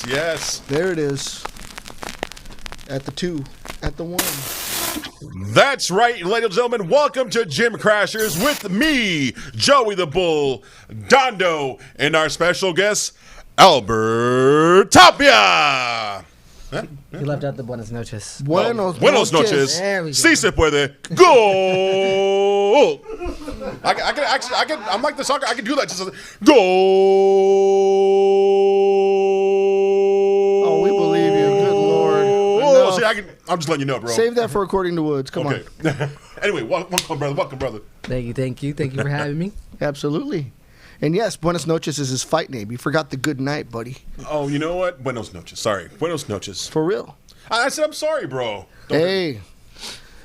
Correct. Yes. There it is. At the 2. At the 1. That's right, ladies and gentlemen. Welcome to Gym Crashers with me, Joey the Bull, Dondo, and our special guest, Albert Tapia. He left out the buenos noches. Buenos noches. There we go. Si se puede. Go. I'm like the soccer. I can do that. Just go. Oh, we believe you. Good Lord. Oh, see, I'm just letting you know, bro. Save that for According to Woods. Come on. Anyway, welcome, brother. Welcome, brother. Thank you for having me. Absolutely. And yes, Buenos Noches is his fight name. You forgot the good night, buddy. Oh, you know what? Buenos noches. Sorry. Buenos noches. For real. I said I'm sorry, bro. Hey.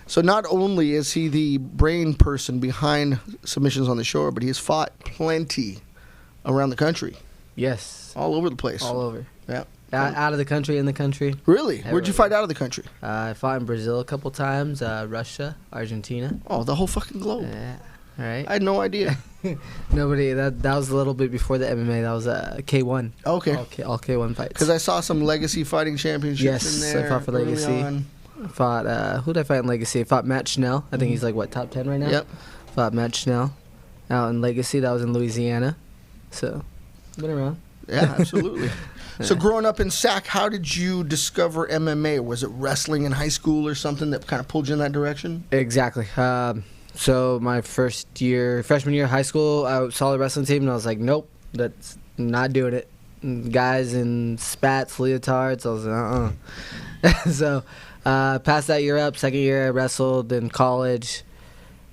So not only is he the brain person behind Submissions on the Shore, but he has fought plenty around the country. Yes. All over the place. All over. Yeah. Out of the country, in the country. Really? Everywhere. Where'd you fight out of the country? I fought in Brazil a couple times, Russia, Argentina. Oh, the whole fucking globe. Yeah. All right. I had no idea. Nobody. That was a little bit before the MMA. That was K1. Okay. All K1 fights. Because I saw some Legacy Fighting Championships in there. I fought for Legacy. I fought, who did I fight in Legacy? I fought Matt Schnell. I think he's like, top 10 right now? Yep. Fought Matt Schnell out in Legacy. That was in Louisiana. So, been around. Yeah, absolutely. So growing up in Sac, how did you discover MMA? Was it wrestling in high school or something that kind of pulled you in that direction? Exactly. So my freshman year of high school, I saw the wrestling team, and I was like, nope, that's not doing it. And guys in spats, leotards, I was like, So passed that year up. Second year, I wrestled in college.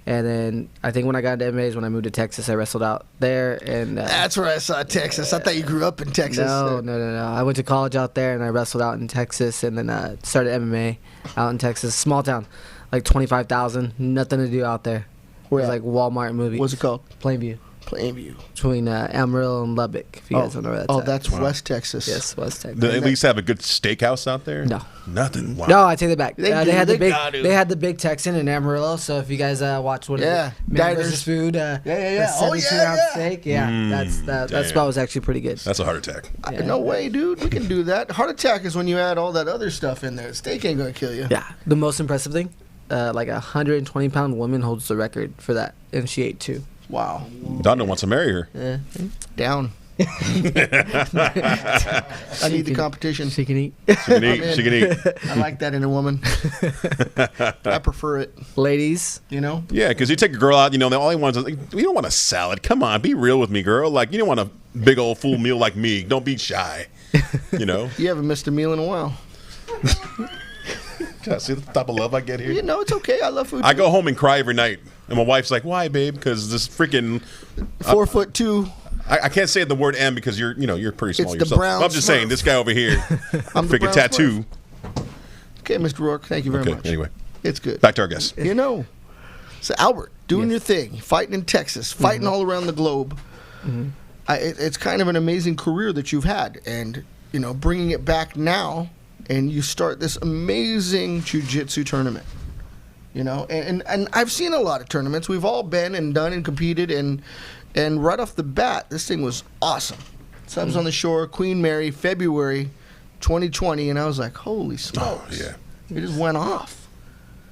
And then I think when I got into MMA is when I moved to Texas. I wrestled out there. And that's where I saw Texas. I thought you grew up in Texas. No. I went to college out there, and I wrestled out in Texas, and then started MMA out in Texas. Small town, like 25,000. Nothing to do out there. Where it was like Walmart movie. What's it called? Plainview. Plainview. Between Amarillo and Lubbock, if you guys don't know where that's at. That's West Texas. Yes, West Texas. Do they at least have a good steakhouse out there? No. Nothing. Wow. No, I take that back. They had the big Texan in Amarillo. So if you guys watch what Man versus Food, the 72-ounce steak, that spot was actually pretty good. That's a heart attack. Yeah. No way, dude. We can do that. Heart attack is when you add all that other stuff in there. Steak ain't gonna kill you. Yeah. The most impressive thing, like a 120-pound woman holds the record for that, and she ate 2. Wow. Donna wants to marry her. Down. I need the competition. She can eat. She can eat. I like that in a woman. I prefer it. Ladies. You know? Yeah, because you take a girl out, the only ones, we don't want a salad. Come on, be real with me, girl. Like, you don't want a big old full meal like me. Don't be shy. You haven't missed a meal in a while. See the type of love I get here? It's okay. I love food. I go home and cry every night. And my wife's like, why, babe? Because this freaking 4'2". I can't say the word M because you're pretty small It's the yourself. brown I'm just Smurf. saying, this guy over here, freaking tattoo. Okay, Mr. Rourke, thank you very much. Anyway. It's good. Back to our guest. So Albert, doing your thing, fighting in Texas, fighting all around the globe. Mm-hmm. It's kind of an amazing career that you've had. And, bringing it back now, and you start this amazing jiu-jitsu tournament. And I've seen a lot of tournaments. We've all been and done and competed, and right off the bat, this thing was awesome. Subs on the Shore, Queen Mary, February 2020, and I was like, holy smokes. Oh, yeah. It just went off.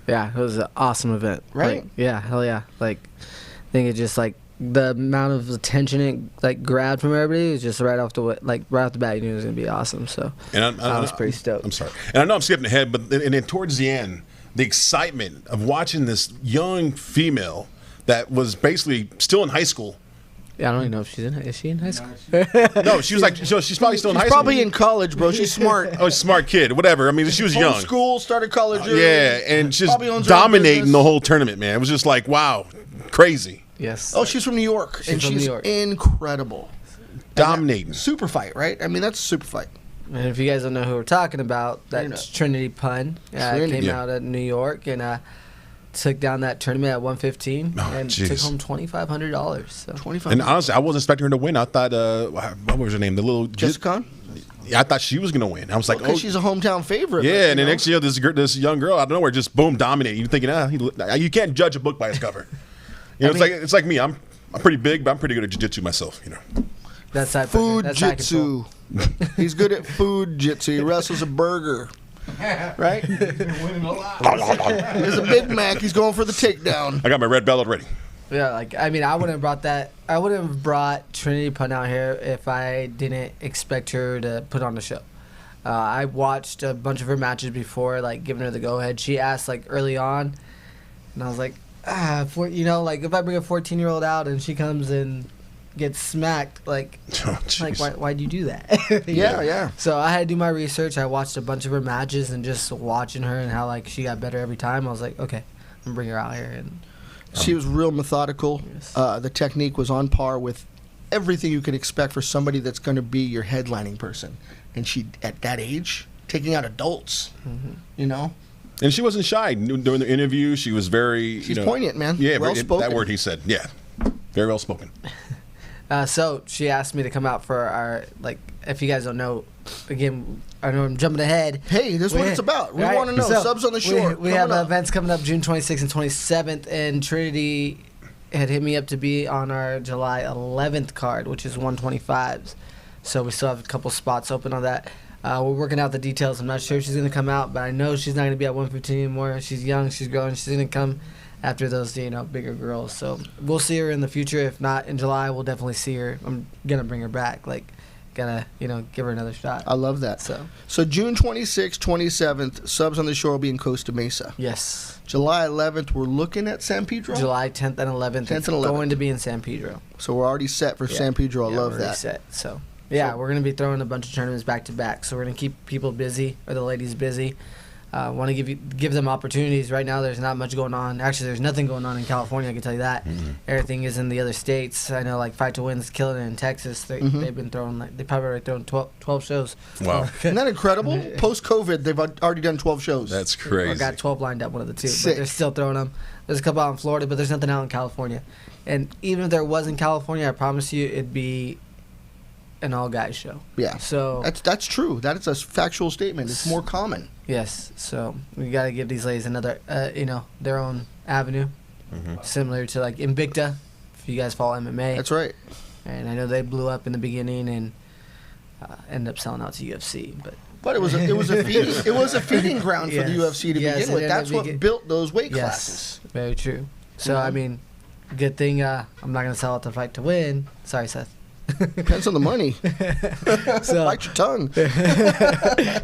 Yeah, it was an awesome event. Right? Hell yeah. I think it just the amount of attention it grabbed from everybody was just right off the bat, you knew it was gonna be awesome. So I was pretty stoked. I'm sorry, and I know I'm skipping ahead, but then towards the end, the excitement of watching this young female that was basically still in high school. Yeah, I don't even know if she's is she in high school? No, she was she's probably still in high school. She's probably in college, bro. She's smart. Oh, smart kid, whatever. I mean, she was young. School, started college early. Yeah, and just dominating the whole tournament, man. It was just like, wow, crazy. Yes. Oh, she's from New York, and she's incredible. Dominating. Super fight, right? I mean, that's a super fight. And if you guys don't know who we're talking about, that's Trinity Pun. Came out of New York and took down that tournament at 115 and took home $2,500. So. $2,500. And honestly, I wasn't expecting her to win. I thought, what was her name? The little Jessica? Yeah, I thought she was gonna win. I was like, oh, she's a hometown favorite. Yeah, and then next year, this young girl out of nowhere just boom dominating. You're thinking, you can't judge a book by its cover. It's like me. I'm pretty big, but I'm pretty good at jiu-jitsu myself. That's how Food jitsu. He's good at food jitsu. He wrestles a burger. Right? There's a Big Mac. He's going for the takedown. I got my red belt ready. Yeah, like, I mean, I wouldn't have brought that. I wouldn't have brought Trinity Pun out here if I didn't expect her to put on the show. I watched a bunch of her matches before, like, giving her the go-ahead. She asked, like, early on, and I was like, like, if I bring a 14-year-old out and she comes and gets smacked, like, why'd you do that? Yeah. So I had to do my research. I watched a bunch of her matches, and just watching her and how, like, she got better every time, I was like, okay, I'm going to bring her out here. And she was real methodical. Yes. The technique was on par with everything you could expect for somebody that's going to be your headlining person. And she, at that age, taking out adults, you know? And she wasn't shy during the interview. She was very, She's poignant, man. Yeah, well spoken. that word he said. Yeah, very well spoken. So she asked me to come out for our, like, if you guys don't know, again, I know I'm jumping ahead. Hey, this is what it's about. We want to know. So Subs on the Shore. We have events coming up June 26th and 27th, and Trinity had hit me up to be on our July 11th card, which is 125s. So we still have a couple spots open on that. We're working out the details. I'm not sure if she's going to come out, but I know she's not going to be at 115 anymore. She's young. She's growing. She's going to come after those, bigger girls. So we'll see her in the future. If not in July, we'll definitely see her. I'm going to bring her back. Like, gotta, give her another shot. I love that. So June 26th, 27th, Subs on the Shore will be in Costa Mesa. Yes. July 11th, we're looking at San Pedro? July 10th and 11th. 10th and 11th. Going to be in San Pedro. So we're already set for San Pedro. I love we're that. Already set. So, we're going to be throwing a bunch of tournaments back to back. So we're going to keep people busy, or the ladies busy. Want to give them opportunities. Right now, there's not much going on. Actually, there's nothing going on in California. I can tell you that. Everything is in the other states. I know, like, Fight to Win's killing it in Texas. They've been throwing, they probably already thrown 12 shows. Wow. Isn't that incredible? Post-COVID, they've already done 12 shows. That's crazy. I got 12 lined up, one of the two. Sick. But they're still throwing them. There's a couple out in Florida, but there's nothing out in California. And even if there was in California, I promise you it'd be an all-guys show. Yeah. So that's true. That is a factual statement. It's more common. yes. So we got to give these ladies another, their own avenue, similar to like Invicta. If you guys follow MMA, That's right. and I know they blew up in the beginning and ended up selling out to UFC, But it was a feeding ground for the Yes. UFC to Yes, begin it with. ended That's up what being- built those weight yes, classes. very true. So Yeah. I mean, good thing I'm not gonna sell out to Fight to Win. Sorry, Seth. Depends on the money. So Bite your tongue.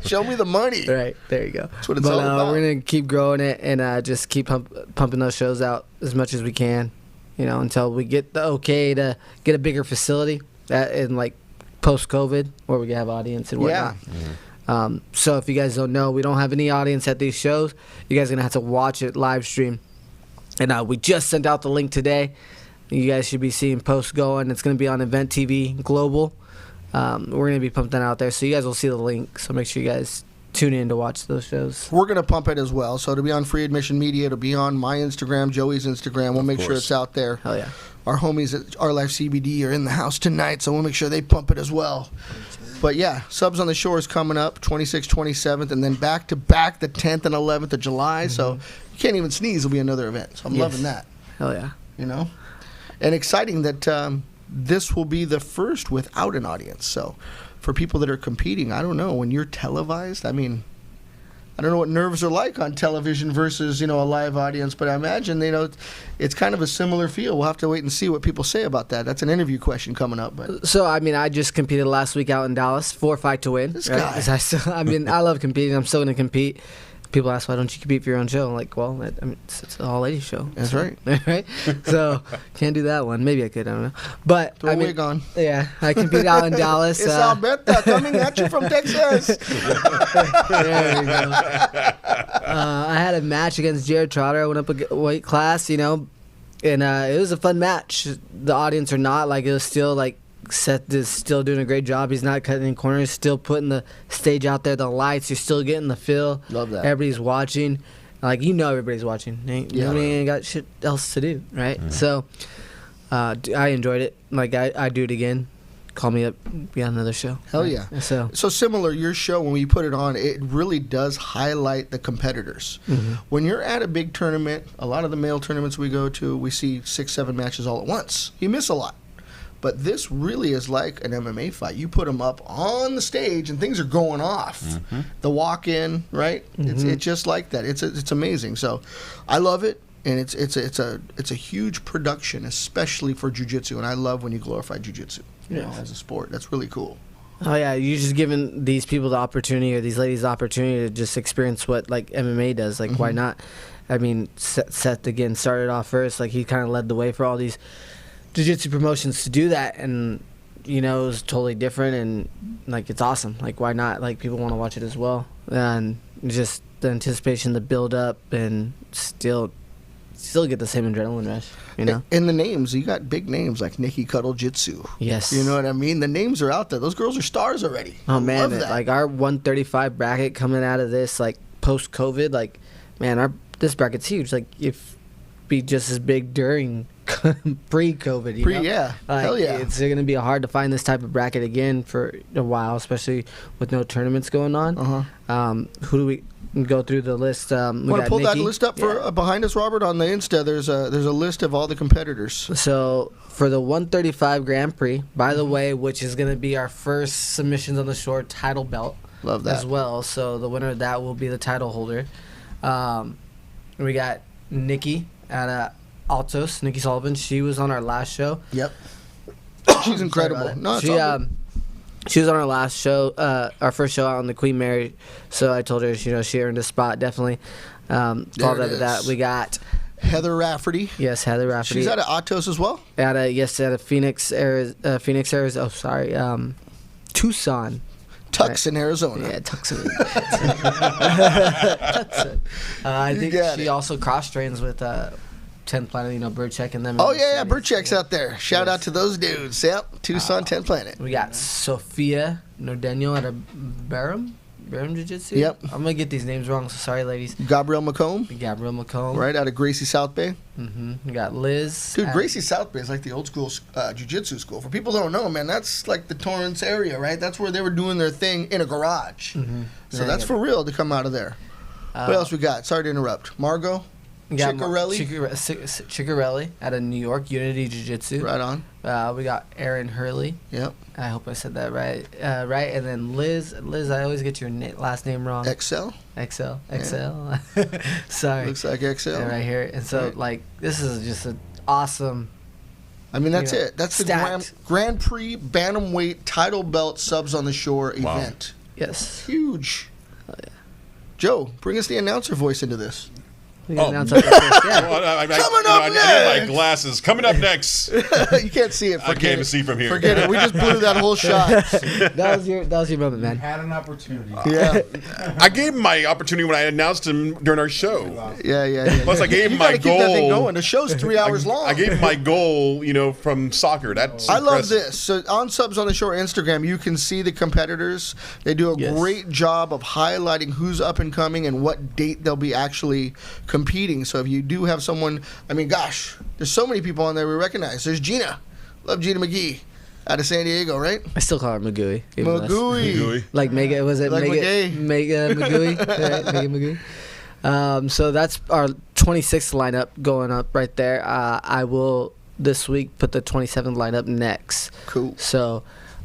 Show me the money. right there you go. That's what it's all about. We're gonna keep growing it and just keep pumping those shows out as much as we can, until we get the okay to get a bigger facility in like post COVID where we can have audience and whatnot. So if you guys don't know, we don't have any audience at these shows. You guys are gonna have to watch it live stream, and we just sent out the link today. You guys should be seeing posts going. It's going to be on Event TV Global. We're going to be pumping that out there, so you guys will see the link. So make sure you guys tune in to watch those shows. We're going to pump it as well. So it'll be on Free Admission Media. It'll be on my Instagram, Joey's Instagram. We'll make sure it's out there. Hell yeah. Our homies at Our Life CBD are in the house tonight, so we'll make sure they pump it as well. But yeah, Subs on the Shore is coming up, 26th, 27th, and then back to back the 10th and 11th of July. So you can't even sneeze. Will be another event. So I'm loving that. Hell yeah. And exciting that this will be the first without an audience. So for people that are competing, I don't know, when you're televised, I mean, I don't know what nerves are like on television versus, a live audience, but I imagine, it's kind of a similar feel. We'll have to wait and see what people say about that. That's an interview question coming up. But So, I mean, I just competed last week out in Dallas for Fight to Win. This guy. I love competing. I'm still going to compete. People ask, why don't you compete for your own show? I'm like, well, it's an all-ladies show. That's right. Right? So, can't do that one. Maybe I could. I don't know. But, throw a wig on. Yeah, I compete out in Dallas. It's Alberta coming at you from Texas. There you go. I had a match against Jared Trotter. I went up a weight class, and it was a fun match. The audience or not, like, it was still, like, Seth is still doing a great job. He's not cutting in corners, still putting the stage out there, the lights. You're still getting the feel. Love that. Everybody's watching. Like, everybody's watching. Nobody ain't got shit else to do, right? So, I enjoyed it. Like, I do it again. Call me up, be on another show. Hell yeah. So similar, your show, when we put it on, it really does highlight the competitors. When you're at a big tournament, a lot of the male tournaments we go to, we see 6-7 matches all at once. You miss a lot. But this really is like an MMA fight. You put them up on the stage, and things are going off. The walk-in, right? It's just like that. It's amazing. So, I love it, and it's a huge production, especially for jiu-jitsu. And I love when you glorify jiu-jitsu, as a sport. That's really cool. Oh yeah, you're just giving these people the opportunity, or these ladies the opportunity, to just experience what like MMA does. Like, why not? I mean, Seth again started off first. Like, he kind of led the way for all these jiu-jitsu promotions to do that, and it was totally different, and like, it's awesome. Like, why not? Like, people want to watch it as well, and just the anticipation, the build up, and still get the same adrenaline rush. And the names, you got big names like Nikki Cuddle Jitsu. Yes. You know what I mean? The names are out there. Those girls are stars already. Oh I man, love that. like our 135 bracket coming out of this, like post COVID, like man, this bracket's huge. Like, if be just as big during pre-COVID. Hell yeah. It's going to be hard to find this type of bracket again for a while, especially with no tournaments going on. Who do we go through the list? We want to pull Nikki. that list up for behind us, Robert, on the Insta. There's a list of all the competitors. So for the 135 Grand Prix, by the way, which is going to be our first submissions on the shore title belt. Love that as well. So the winner of that will be the title holder. We got Nikki out of Altos, Nikki Sullivan. She was on our last show. Yep. She's incredible. No, it's all good. She was on our last show, our first show out on the Queen Mary. So I told her, she earned a spot, definitely. Followed up with that, we got Heather Rafferty. Yes, Heather Rafferty. She's out of Atos as well? Out of Phoenix, Arizona. Oh, sorry. Tucson. Tucson, Arizona. Yeah, Tucson. I think she also cross-trains with 10 Planet, Bird Check and them. Oh, yeah, Bird Check's out there. Shout out to those dudes. Yep, Tucson, 10 Planet. We got Sophia Nordeño out of Barham Jiu-Jitsu. Yep. I'm going to get these names wrong, so sorry, ladies. Gabrielle McComb. Right, out of Gracie South Bay. We got Liz. Dude, Gracie South Bay is like the old school jiu-jitsu school. For people who don't know, man, that's like the Torrance area, right? That's where they were doing their thing in a garage. So that's for real to come out of there. What else we got? Sorry to interrupt. Margot? Ciccarelli out of New York, Unity Jiu-Jitsu. Right on. We got Erin Hurley. Yep. I hope I said that right. Right, and then Liz, I always get your last name wrong. XL. Yeah. Sorry. Looks like XL. Yeah, right here. And so, this is just an awesome... I mean, that's it. That's the Grand Prix Bantamweight title belt subs on the shore event. Yes. Huge. Oh, yeah. Joe, bring us the announcer voice into this. Coming up next. I need my glasses. Coming up next. You can't see it. I can't even see from here. Forget it. We just blew that whole shot. That was your moment, man. You had an opportunity. Yeah. I gave him my opportunity when I announced him during our show. Yeah. Plus, I gave him my goal. Keep that thing going. The show's 3 hours long. I gave him my goal, from soccer. That's I love impressive. this. So on Subs on the Shore Instagram, you can see the competitors. They do a great job of highlighting who's up and coming and what date they'll be actually competing. So if you do have someone, there's so many people on there we recognize. There's Gina. Love Gina McGee out of San Diego, right? I still call her Magooey. Magooey. Like Mega, was it like Mega Magooey? Right, Mega Magooey. So that's our 26th lineup going up right there. I will this week put the 27th lineup next. Cool. So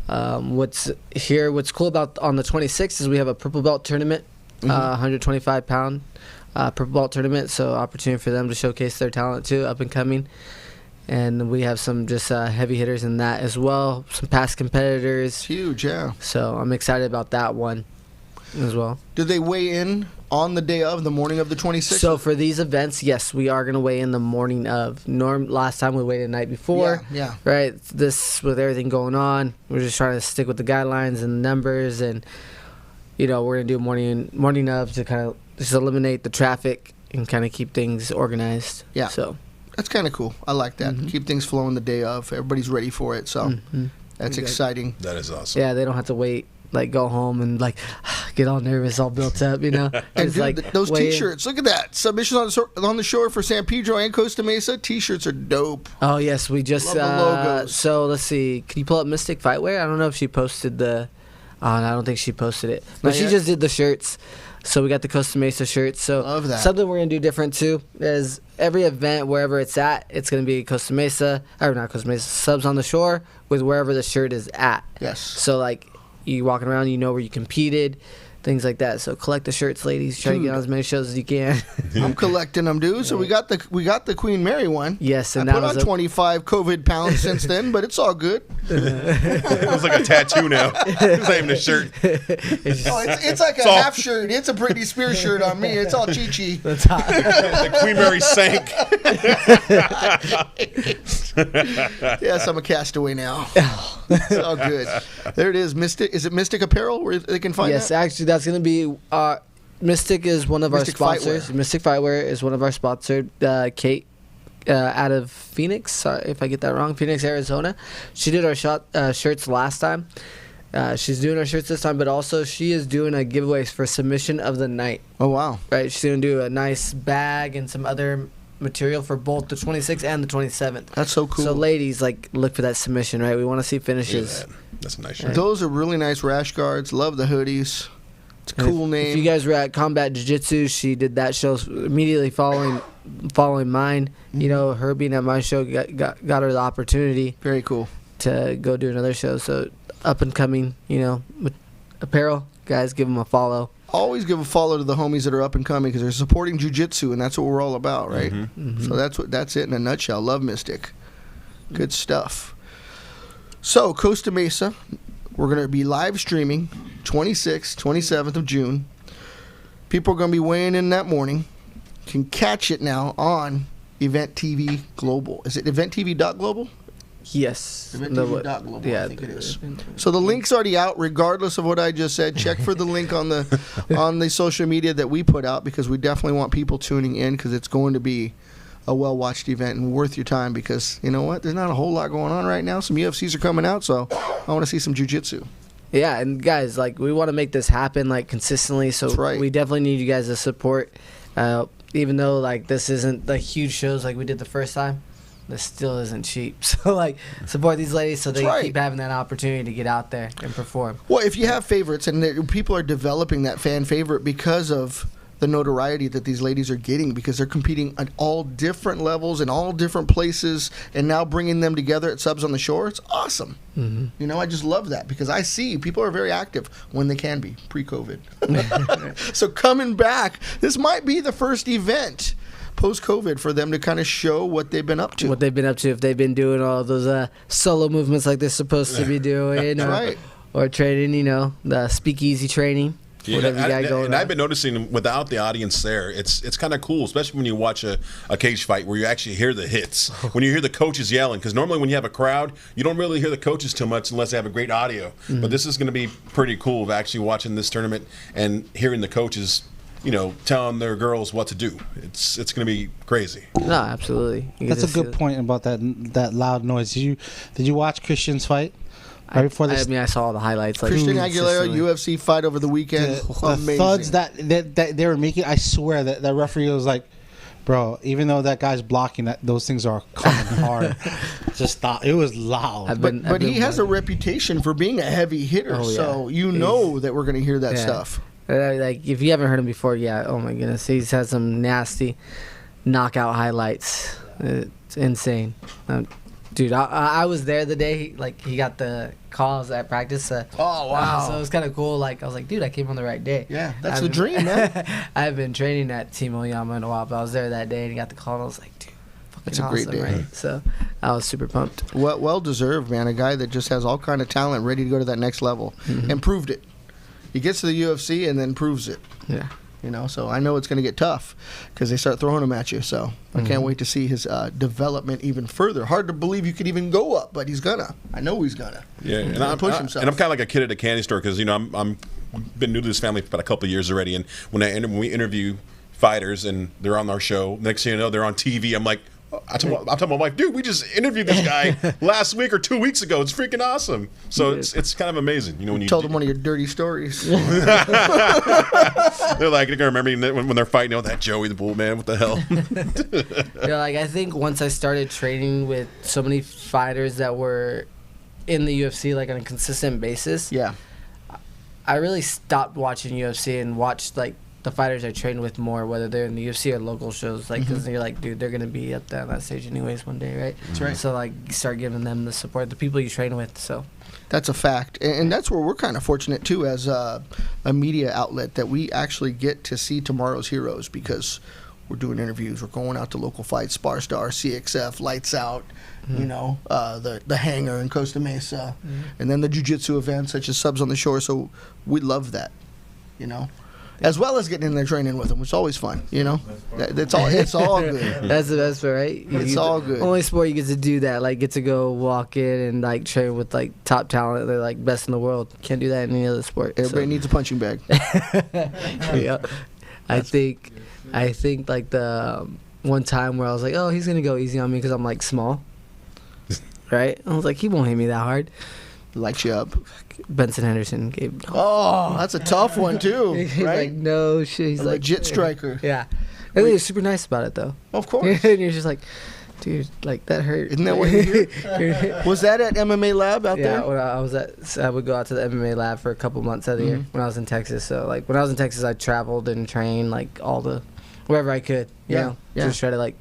what's cool about on the 26th is we have a purple belt tournament, 125-pound purple belt tournament. So opportunity for them to showcase their talent too, up and coming. And we have some just heavy hitters in that as well. Some past competitors. It's huge, yeah. So I'm excited about that one as well. Did they weigh in on the day of, the morning of the 26th? So for these events, yes, we are going to weigh in the morning of. Last time we weighed the night before. Yeah. Right? This, with everything going on, we're just trying to stick with the guidelines and the numbers. And, we're going to do morning of to kind of just eliminate the traffic and kind of keep things organized. Yeah. So that's kind of cool. I like that. Keep things flowing the day of. Everybody's ready for it. So that's exciting. That is awesome. Yeah, they don't have to wait, go home and get all nervous, all built up, And dude, those T-shirts. Look at that. Submissions on the shore for San Pedro and Costa Mesa. T-shirts are dope. Oh yes, we just love the logos. So let's see. Can you pull up Mystic Fightwear? I don't know if she posted the. I don't think she posted it, but she just did the shirts. So we got the Costa Mesa shirts. So Love that. something we're gonna do different too is every event, wherever it's at, it's gonna be Costa Mesa, or not Costa Mesa, Subs on the Shore with wherever the shirt is at. Yes. So like you walking around, you know where you competed, things like that. So collect the shirts, ladies. Try to get on as many shows as you can. I'm collecting them, dude. So we got the Queen Mary one. Yes, and I that put was on 25 COVID pounds since then, but it's all good. It was like a tattoo now. It's not even a shirt. It's like a half shirt. It's a Britney Spears shirt on me. It's all Chi-Chi. That's hot. The Queen Mary sank. Yes, I'm a castaway now. It's all good. There it is. Mystic. Is it Mystic Apparel where they can find Yes, that? actually, that's going to be Mystic is one of Mystic our sponsors. Fightwear. Mystic Fightwear is one of our sponsored. Kate, out of Phoenix, sorry if I get that wrong, Phoenix, Arizona. She did our shirts last time. She's doing our shirts this time, but also she is doing a giveaway for submission of the night. Oh, wow. Right, she's going to do a nice bag and some other material for both the 26th and the 27th. That's so cool. So ladies, like, look for that submission, right? We want to see finishes. Look at that. That's a nice shirt. Those are really nice rash guards. Love the hoodies. It's a And cool name. If you guys were at Combat Jiu-Jitsu, she did that show immediately following mine. You know, her being at my show got her the opportunity Very cool. to go do another show. So up and coming, you know, apparel guys, give them a follow. Always give a follow to the homies that are up and coming because they're supporting jiu-jitsu, and that's what we're all about, right? So that's it in a nutshell. Love Mystic. Good stuff. So Costa Mesa, we're going to be live streaming 26th, 27th of June. People are going to be weighing in that morning. You can catch it now on Event TV Global. Is it eventtv.global? Yes. eventtv.global, Yeah, I think it is. So the link's already out, regardless of what I just said. Check for the link on the social media that we put out because we definitely want people tuning in because it's going to be a well-watched event and worth your time because, you know what, there's not a whole lot going on right now. Some UFCs are coming out, so I want to see some jiu-jitsu. Yeah, and guys, like, we want to make this happen, like, consistently. So That's right. we definitely need you guys to support. Even though, like, this isn't like huge shows like we did the first time, this still isn't cheap. So, like, support these ladies so they That's right. keep having that opportunity to get out there and perform. Well, if you have favorites and people are developing that fan favorite because of the notoriety that these ladies are getting because they're competing at all different levels in all different places and now bringing them together at Subs on the Shore, it's awesome. You know, I just love that because I see people are very active when they can be pre-COVID. So coming back, this might be the first event post-COVID for them to kind of show what they've been up to. What they've been up to, if they've been doing all those solo movements like they're supposed to be doing, or, right. or training, you know, the speakeasy training. Whatever you got going and on. I've been noticing without the audience there, it's kind of cool, especially when you watch a cage fight where you actually hear the hits, when you hear the coaches yelling. Because normally when you have a crowd, you don't really hear the coaches too much unless they have a great audio. But this is going to be pretty cool of actually watching this tournament and hearing the coaches, you know, telling their girls what to do. It's going to be crazy. No, absolutely. You That's get a to good see point about that loud noise. Did you watch Christian's fight? Right before this, I mean, I saw all the highlights. Like, Christian Aguilera consistently. UFC fight over the weekend. the Amazing. thuds that they were making, I swear that the referee was like, bro, even though that guy's blocking, that those things are coming hard. Just thought it was loud. But he has a reputation for being a heavy hitter, Oh, yeah. so you know that we're going to hear that Yeah. stuff. Like, if you haven't heard him before, yeah, oh my goodness, he's had some nasty knockout highlights. It's insane. Dude, I was there the day he got the calls at practice. Oh, wow. So it was kind of cool. Like, I was like, dude, I came on the right day. Yeah, that's I've the dream, man. I haven't been training at Team Oyama in a while, but I was there that day and he got the call, and I was like, dude, fucking It's a great awesome, day. right? So I was super pumped. Well deserved, man. A guy that just has all kind of talent, ready to go to that next level, and proved it. He gets to the UFC and then proves it. Yeah. You know, so I know it's going to get tough because they start throwing him at you. So I can't wait to see his development even further. Hard to believe you could even go up, but he's gonna. I know he's gonna. Yeah, and Gonna I'm push himself. kind of like a kid at a candy store because, you know, I'm been new to this family for about a couple of years already. And when we interview fighters and they're on our show, next thing you know, they're on TV. I'm like, I'm telling my wife, dude, we just interviewed this guy last week or 2 weeks ago. It's freaking awesome. So it's kind of amazing, you know, when you Told him one of your dirty stories. they're like, they're gonna remember me when they're fighting. Oh, that Joey the Bull, man, what the hell? Yeah, like, I think once I started training with so many fighters that were in the UFC, like, on a consistent basis, Yeah. I really stopped watching UFC and watched, like, the fighters I train with more, whether they're in the UFC or local shows, like, because you're like, dude, they're gonna be up there on that stage anyways one day, right? That's right. So like, you start giving them the support, the people you train with. So That's a fact, and that's where we're kind of fortunate too, as a media outlet, that we actually get to see tomorrow's heroes, because we're doing interviews, we're going out to local fights, Spar Star, CXF, Lights Out, you know, the Hangar in Costa Mesa, and then the jiu-jitsu events such as Subs on the Shore. So we love that, you know, as well as getting in there training with them, which is always fun, you know. It's all good. that's the best part, right? It's all good. Only sport you get to do that, like get to go walk in and like train with like top talent. They're like best in the world. Can't do that in any other sport. Everybody needs a punching bag. Yeah. I think like the one time where I was like, oh, he's gonna go easy on me because I'm like small, right? I was like, he won't hit me that hard. Lights you up. Benson Henderson gave. Oh, that's a tough one too, He's right? like, no shit. He's A like legit striker. Yeah, and he was super nice about it though. Of course. And you're just like, dude, like that hurt. Isn't that what you hear? Was that at MMA Lab out Yeah, there? when I would go out to the MMA lab for a couple months out of the year when I was in Texas. So like when I was in Texas, I traveled and trained like wherever I could. You know, just try to like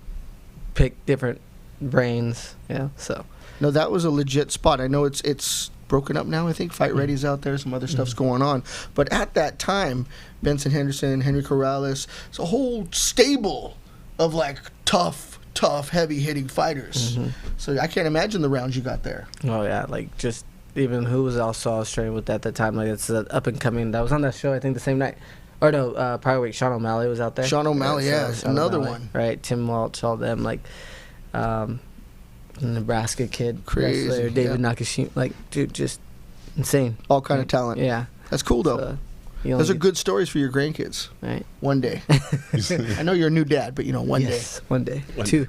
pick different brains. Yeah, so. No, that was a legit spot. I know it's broken up now. I think Fight Ready's out there. Some other stuff's going on. But at that time, Benson Henderson, Henry Corrales, it's a whole stable of like tough, heavy-hitting fighters. So I can't imagine the rounds you got there. Oh yeah, like just even who was also I was training with at the time. Like it's up and coming. That was on that show. I think the same night. Or no, prior week. Sean O'Malley was out there. Sean O'Malley, yeah, Sean another O'Malley, one. right? Tim Welch, all them like. Nebraska kid, Crazy, wrestler, David Nakashima, like dude, just insane. All kind of talent. Yeah, That's cool though. so, Those are good stories for your grandkids. right? One day. I know you're a new dad, but one Yes, one day. Two.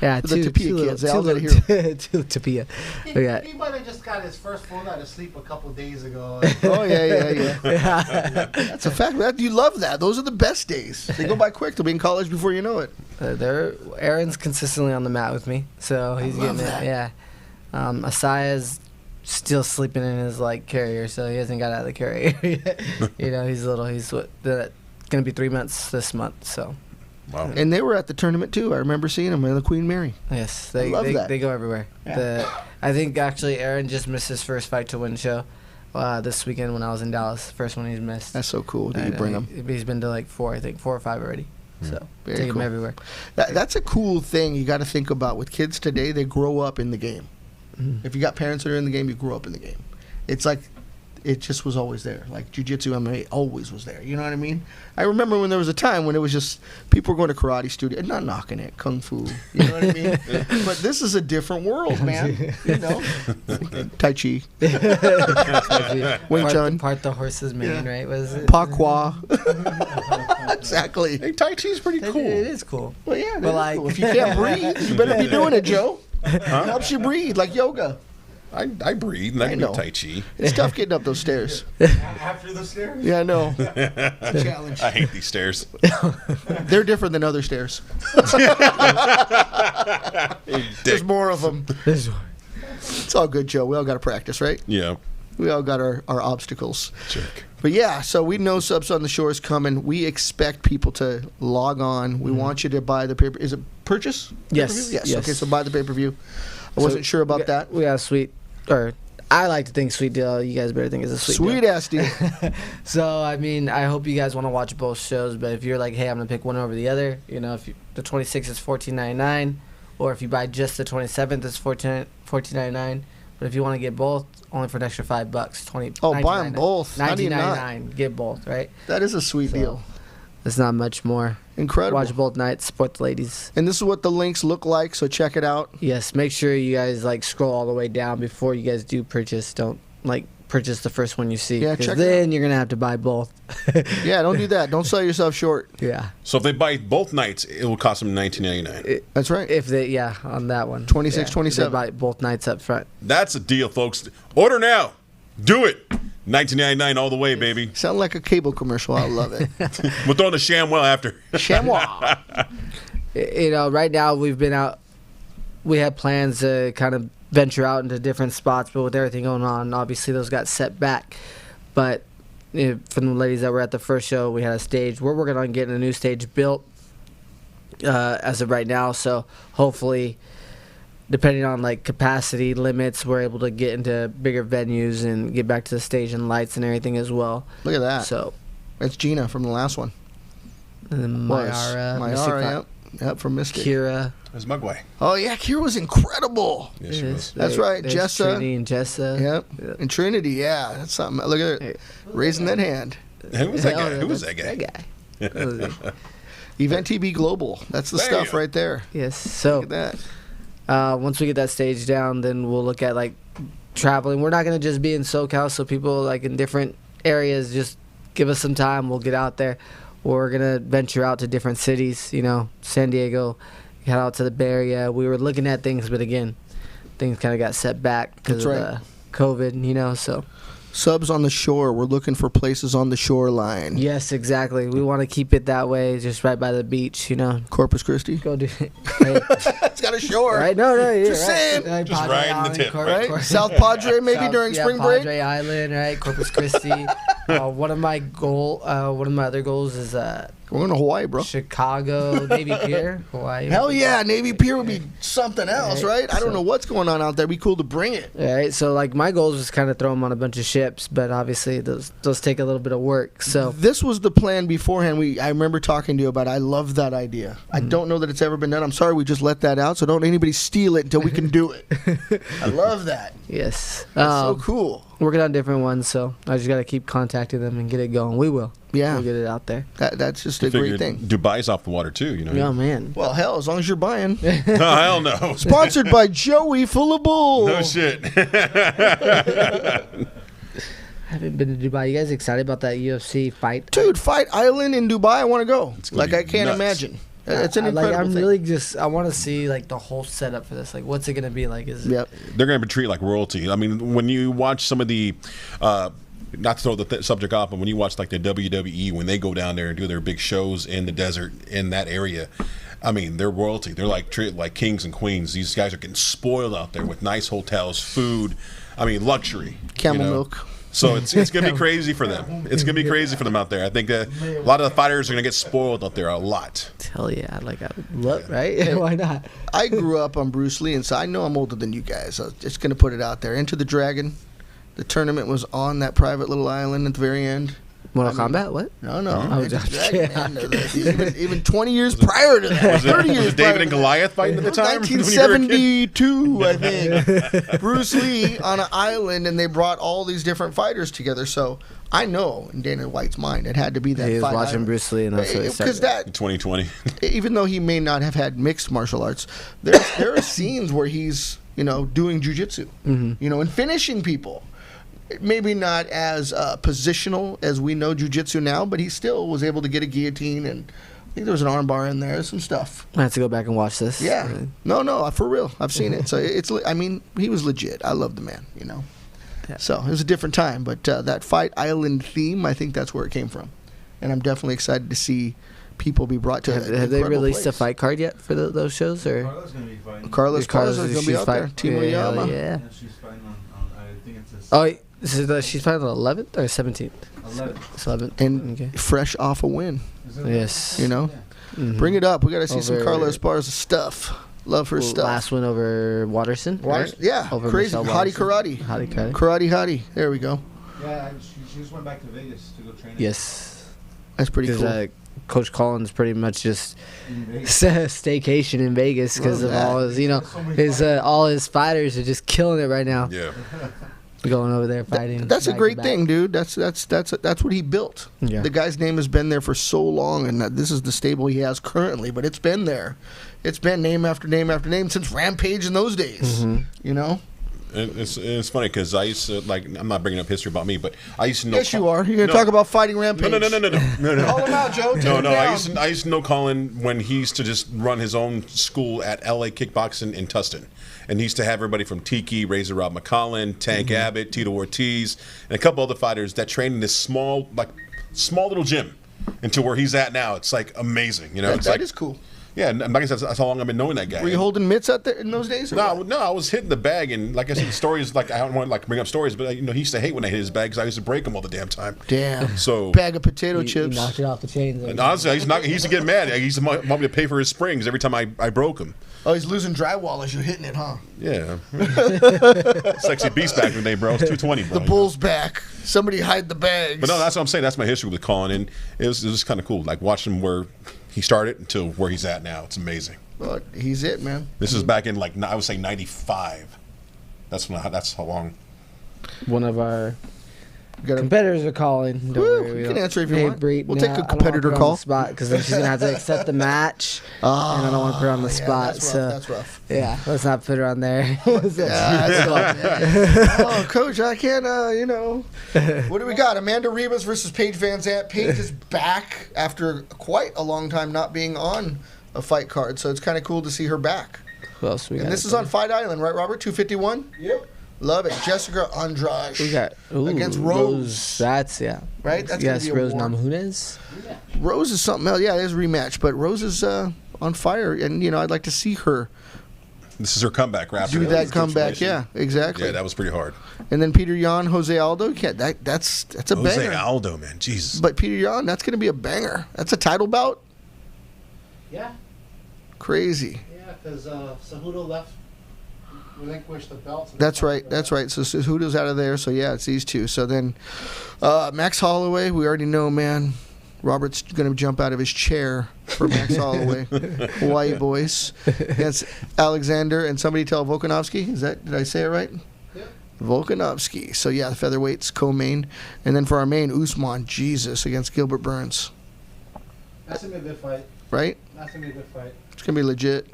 Yeah, The two. Tapia two kids, they all little, gotta two Tapia. We got. He might have just got his first full night of sleep a couple days ago. day. Oh yeah. That's a fact. You love that. Those are the best days. They go by quick. They'll be in college before you know it. Aaron's consistently on the mat with me, so he's love getting that. it. Yeah. Asaya's still sleeping in his like carrier, so he hasn't got out of the carrier yet. You know, he's little. He's gonna be 3 months this month. So Wow. And they were at the tournament too. I remember seeing them in the Queen Mary. yes, I love that. they go everywhere. Yeah. I think actually Aaron just missed his first fight to win show this weekend when I was in Dallas. First one he's missed. That's so cool that you bring them. He's been to like 4 or 5 already. So Very take cool. him everywhere. That's a cool thing you got to think about with kids today. They grow up in the game. If you got parents that are in the game, you grow up in the game. It's like it just was always there. Like jiu-jitsu, MMA always was there. You know what I mean? I remember when there was a time when it was just people were going to karate studio, not knocking it, kung fu. You know what I mean? But this is a different world, man. You know, Tai Chi, Wing Chun, Part the horse's mane, right? What is it? Pakwa. Exactly. Hey, Tai Chi's pretty cool. It is cool. Well, yeah, But like- cool. If you can't breathe, you better be doing it, Joe. It helps you breathe, like yoga. I breathe and I can know. do Tai Chi. It's tough getting up those stairs. After the stairs? Yeah, I know. It's a challenge. I hate these stairs. They're different than other stairs. There's more of them. It's all good, Joe. We all got to practice, right? Yeah. We all got our obstacles. Check. But yeah, so we know Subs on the Shore is coming. We expect people to log on. We want you to buy the paper. Is it purchase? Yes, Pay-per-view? Yes. yes. Okay, so buy the pay-per-view. I wasn't sure about that. We got a sweet, or I like to think sweet deal. You guys better think it's a sweet deal. Sweet ass deal. So, I mean, I hope you guys want to watch both shows, but if you're like, hey, I'm going to pick one over the other, you know, the 26th is $14.99, or if you buy just the 27th, it's $14.99. But if you want to get both, only for an extra $5, Oh, buy them both. How do you not? $19.99. Get both, right? That is a sweet deal. It's not much more. Incredible. Watch both nights, support the ladies. And this is what the links look like, so check it out. Yes, make sure you guys like scroll all the way down before you guys do purchase. Don't like purchase the first one you see. Yeah, 'cause check it then you're gonna have to buy both. Yeah, don't do that. Don't sell yourself short. Yeah. So if they buy both nights, it will cost them $19.99. That's right. If they on that one. 26, yeah, 27. They buy both nights up front. That's a deal, folks. Order now. Do it. $19.99 all the way, baby. Sound like a cable commercial. I love it. We'll throw in the ShamWell after. Chamois. You know, right now we've been out. We had plans to kind of venture out into different spots, but with everything going on, obviously those got set back. But from the ladies that were at the first show, we had a stage. We're working on getting a new stage built as of right now. So hopefully, depending on like capacity limits, we're able to get into bigger venues and get back to the stage and lights and everything as well. Look at that. So That's Gina from the last one. and then Mayara, Mayara, yep, from Mystic. Kira. There's Mugway. Oh yeah, Kira was incredible. Yes, she was. That's right, There's Jessa. Trini and Jessa. Yep. And Trinity, yeah, that's something. Look at her raising that hand. Who was that guy? Oh, Who was that guy? That guy. Event TB Global. That's the There you stuff go. right there. Yes. So Look at that. once we get that stage down, then we'll look at like traveling. We're not gonna just be in SoCal, so people like in different areas just give us some time. We'll get out there. We're gonna venture out to different cities. You know, San Diego, head out to the Bay Area. We were looking at things, but again, things kind of got set back because That's of right. COVID. You know, so. Subs on the shore. We're looking for places on the shoreline. Yes, exactly. We want to keep it that way, just right by the beach. You know, Corpus Christi. go do it. Right? It's got a shore. Right? No, yeah, Just saying. Right, Just Padre riding the Island, tip, Right? South Padre maybe South- during yeah, spring Padre break. Island, right? Corpus Christi. One of my other goals is We're going to Hawaii, bro. Chicago, Navy Pier, Hawaii. Hell yeah, Navy Pier would be something else, right? I don't So- know what's going on out there. It'd be cool to bring it. All right, so like my goal is just kind of throw them on a bunch of ships, but obviously those take a little bit of work. So This was the plan beforehand. I remember talking to you about it. I love that idea. I don't know that it's ever been done. I'm sorry we just let that out, so don't anybody steal it until we can do it. I love that. yes, That's so cool. working on different ones. So I just got to keep contacting them and get it going. We will. Yeah. We'll get it out there. That's just a Figured great thing. Dubai's off the water too. You know. Yeah, man. Well, hell, as long as you're buying. Oh, hell no. Sponsored by Joey Full of Bull. No shit. I haven't been to Dubai. You guys excited about that UFC fight? Dude, Fight Island in Dubai, I want to go. It's gonna Like, be I can't nuts. imagine. It's an incredible I'm thing. really just. I want to see like the whole setup for this. Like, what's it gonna be like? Is it, Yep. They're going to be treated like royalty. I mean, when you watch some of the, not to throw the subject off, but when you watch like the WWE, when they go down there and do their big shows in the desert in that area, I mean, they're royalty. They're like treated like kings and queens. These guys are getting spoiled out there with nice hotels, food. I mean, luxury. Camel you know? milk. So it's going to be crazy for them. It's going to be crazy for them out there. I think a lot of the fighters are going to get spoiled out there a lot. Hell yeah! Like, I would love, right? Why not? I grew up on Bruce Lee, and so I know I'm older than you guys. I was just going to put it out there. Enter the Dragon. The tournament was on that private little island at the very end. Mortal Kombat? What? No. Oh, Enter the just Dragon, man. Even 20 years prior to that. 30 years Was prior David and to that. Goliath fighting at the time? when you were a kid? 1972, I think. Bruce Lee on an island, and they brought all these different fighters together. So I know in Dana White's mind it had to be that He was Fight watching Island. Bruce Lee, and that's what he Because started. that, 2020. even though he may not have had mixed martial arts, there are scenes where he's doing jujitsu, and finishing people. Maybe not as positional as we know jujitsu now, but he still was able to get a guillotine, and I think there was an armbar in there, some stuff. I have to go back and watch this. Yeah, no, for real, I've seen it. So I mean, he was legit. I love the man, Yeah. So it was a different time, but that Fight Island theme, I think that's where it came from, and I'm definitely excited to see people be brought to. Have an they incredible released a place. fight card yet for those shows? Or Carla's gonna be fighting. Carlos Carlos, is going to be she's out there. fight- Timo yeah, Yama. yeah. Yeah, she's fighting on I think it's Oh, this is she's fighting on the 11th or 17th? 11. It's 11th. And Okay. fresh off a win. Is it? Yes. Mhm. Bring it up. We got to see some Over- Carla Esparza stuff. Love her stuff. Last one over Watterson. Waters- right? Yeah, Over crazy. Michelle Hottie Watterson. karate. Hottie karate. Karate. There we go. Yeah, she just went back to Vegas to go train. Yes. That's pretty Because cool. Coach Collins pretty much just in Vegas. staycation in Vegas because Love of all that. his, So many his all his fighters are just killing it right now. Yeah. Going over there fighting. That's a back to great back. thing, dude. That's what he built. Yeah. The guy's name has been there for so long, and this is the stable he has currently. But it's been there. It's been name after name after name since Rampage in those days. Mm-hmm. You know. And it's funny because I used to, like, I'm not bringing up history about me, but I used to know. Yes, you are. You're gonna No. talk about fighting Rampage. No. Call him out, Joe. Take No, him no. I down. used to know Colin when he used to just run his own school at LA Kickboxing in Tustin, and he used to have everybody from Tiki, Razor Rob McCollin, Tank Abbott, Tito Ortiz, and a couple other fighters that trained in this small little gym, until where he's at now. It's like amazing, That It's like, is cool. Yeah, and like I said, that's how long I've been knowing that guy. Were you holding mitts out there in those days? or what? No, I was hitting the bag, and like I said, the stories, like I don't want to like bring up stories, but he used to hate when I hit his bag because I used to break them all the damn time. Damn. So Bag of potato You chips. knocked it off the chains. and honestly, he used to get mad. He used to want me to pay for his springs every time I broke them. Oh, he's losing drywall as you're hitting it, huh? Yeah, sexy beast back in the day, bro. It's 220, bro. The bull's back. Somebody hide the bags. But no, that's what I'm saying. That's my history with calling, and it was just kind of cool. Like watching him where he started until where he's at now. It's amazing. But he's it, man. This is back in like I would say '95. That's how long. One of our Gotta- competitors are calling. Don't Woo, worry, we you can don't- answer if you Hey, want. Bree, We'll no, take a I don't wanna competitor put her on call. the spot because then she's gonna have to accept the match, and I don't want to put her on the spot. That's rough. So That's rough. yeah, let's not put her on there. Yeah, that's rough. Oh, coach, I can't. What do we got? Amanda Ribas versus Paige Van Zant. Paige is back after quite a long time not being on a fight card, so it's kind of cool to see her back. Who else we got? And this is on Fight Island, right, Robert? 251. Yep. Love it. Jessica Andrade. We got against Rose. That's Right? That's yes, gonna be a Rose war. Namajunas. Rose is something else. Yeah, it is a rematch, but Rose is on fire, and I'd like to see her This is her comeback after do that situation. comeback. Yeah, exactly. Yeah, that was pretty hard. And then Peter Yan, Jose Aldo. Yeah, that's a Jose banger. Aldo, man, Jesus. But Peter Yan, that's going to be a banger. That's a title bout. Yeah, Crazy. yeah, because Cejudo relinquished the belt. That's right. That's right. So Cejudo's out of there. So yeah, it's these two. So then Max Holloway, we already know, man. Robert's going to jump out of his chair for Max Holloway. Hawaii boys against Alexander and somebody tell Volkanovski. Did I say it right? Yep. Volkanovski. So yeah, the featherweights co-main, and then for our main, Usman, Jesus against Gilbert Burns. That's gonna be a good fight. Right? That's gonna be a good fight. It's gonna be legit.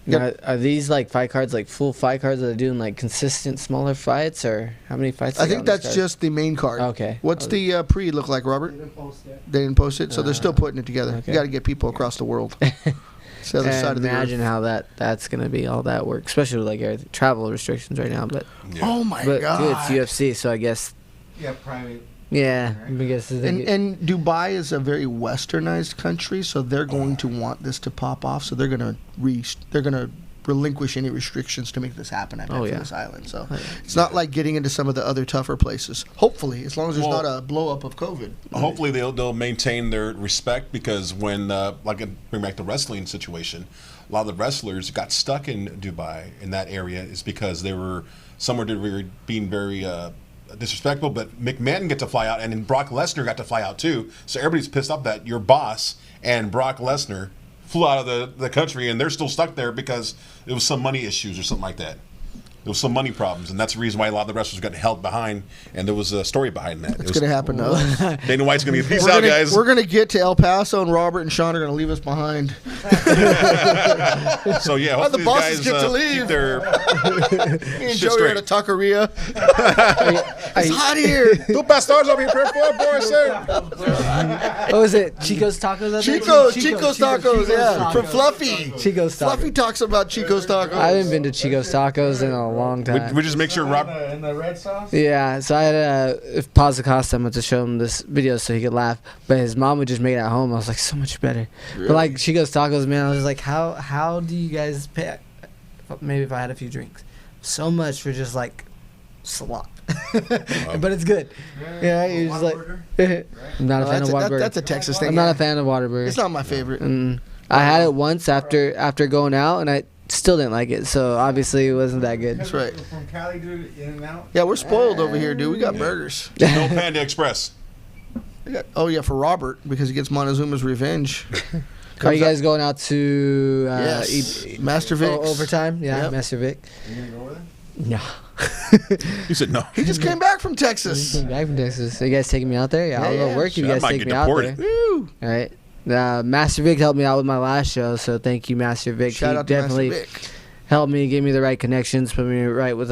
Now, are these like fight cards, like full fight cards that are doing like consistent smaller fights, or how many fights? I they got think on this that's card? just the main card. Okay. What's the pre look like, Robert? They didn't post yet. They didn't post it, so they're still putting it together. Okay. You got to get people across the world. It's the other side of the imagine earth. how that's gonna be all that work, especially with like travel restrictions right now. But Yeah. Oh my but god! dude, it's UFC, so I guess Yeah, private. yeah, I guess And Dubai is a very westernized country, so they're going to want this to pop off. So they're gonna relinquish any restrictions to make this happen. I bet Oh, for yeah. this island. So Oh, yeah. it's not like getting into some of the other tougher places. Hopefully, as long as there's Well, not a blow up of COVID. Hopefully they'll maintain their respect, because when like bring back the wrestling situation, a lot of the wrestlers got stuck in Dubai in that area is because they were being very disrespectful. But McMahon got to fly out, and then Brock Lesnar got to fly out too. So everybody's pissed off that your boss and Brock Lesnar flew out of the country, and they're still stuck there because it was some money issues or something like that. There was some money problems, and that's the reason why a lot of the wrestlers got held behind, and there was a story behind that. It's going to happen to us. Dana White's going to be peace out, guys. We're going to get to El Paso, and Robert and Sean are going to leave us behind. So yeah, Well, the hopefully bosses these get guys to leave. keep their Me and shit Joey are at a straight. taqueria. It's hot here. Two pastors over here, boy. what was it? Chico's Tacos. I think? Chico's Tacos, yeah. For Fluffy. Chico's Tacos. Fluffy talks about Chico's Tacos. I haven't been to Chico's Tacos in a long time. We just make sure Rob. In the red sauce? Yeah, so I had Paz Acosta. I'm going to show him this video so he could laugh. But his mom would just make it at home. I was like, so much better. But like Chico's Tacos, man, I was like, how do you guys pay? Maybe if I had a few drinks. So much for just like slop. But it's good. Yeah, you're just like, I'm not a fan of Whataburger. That's a Texas thing. I'm not a fan of Whataburger. It's not my favorite. I had it once after going out, and I still didn't like it. So obviously it wasn't that good. That's right. From Cali, dude, in and out. Yeah, we're spoiled over here, dude. We got burgers. No Panda Express. Oh, yeah, for Robert, because he gets Montezuma's revenge. Are you guys going out to Yes. Master Vic's. overtime? Yeah, Yep. Master Vic. You didn't go over there? No. He said no. He just came back from Texas. Came back from Texas. Are you guys taking me out there? Yeah, I'll Yeah, go work. You Shit, I guys might take get me out deported. there. Woo! All right. Master Vic helped me out with my last show, so thank you, Master Vic. Shout he out to definitely Master Vic. helped me, gave me the right connections, put me right with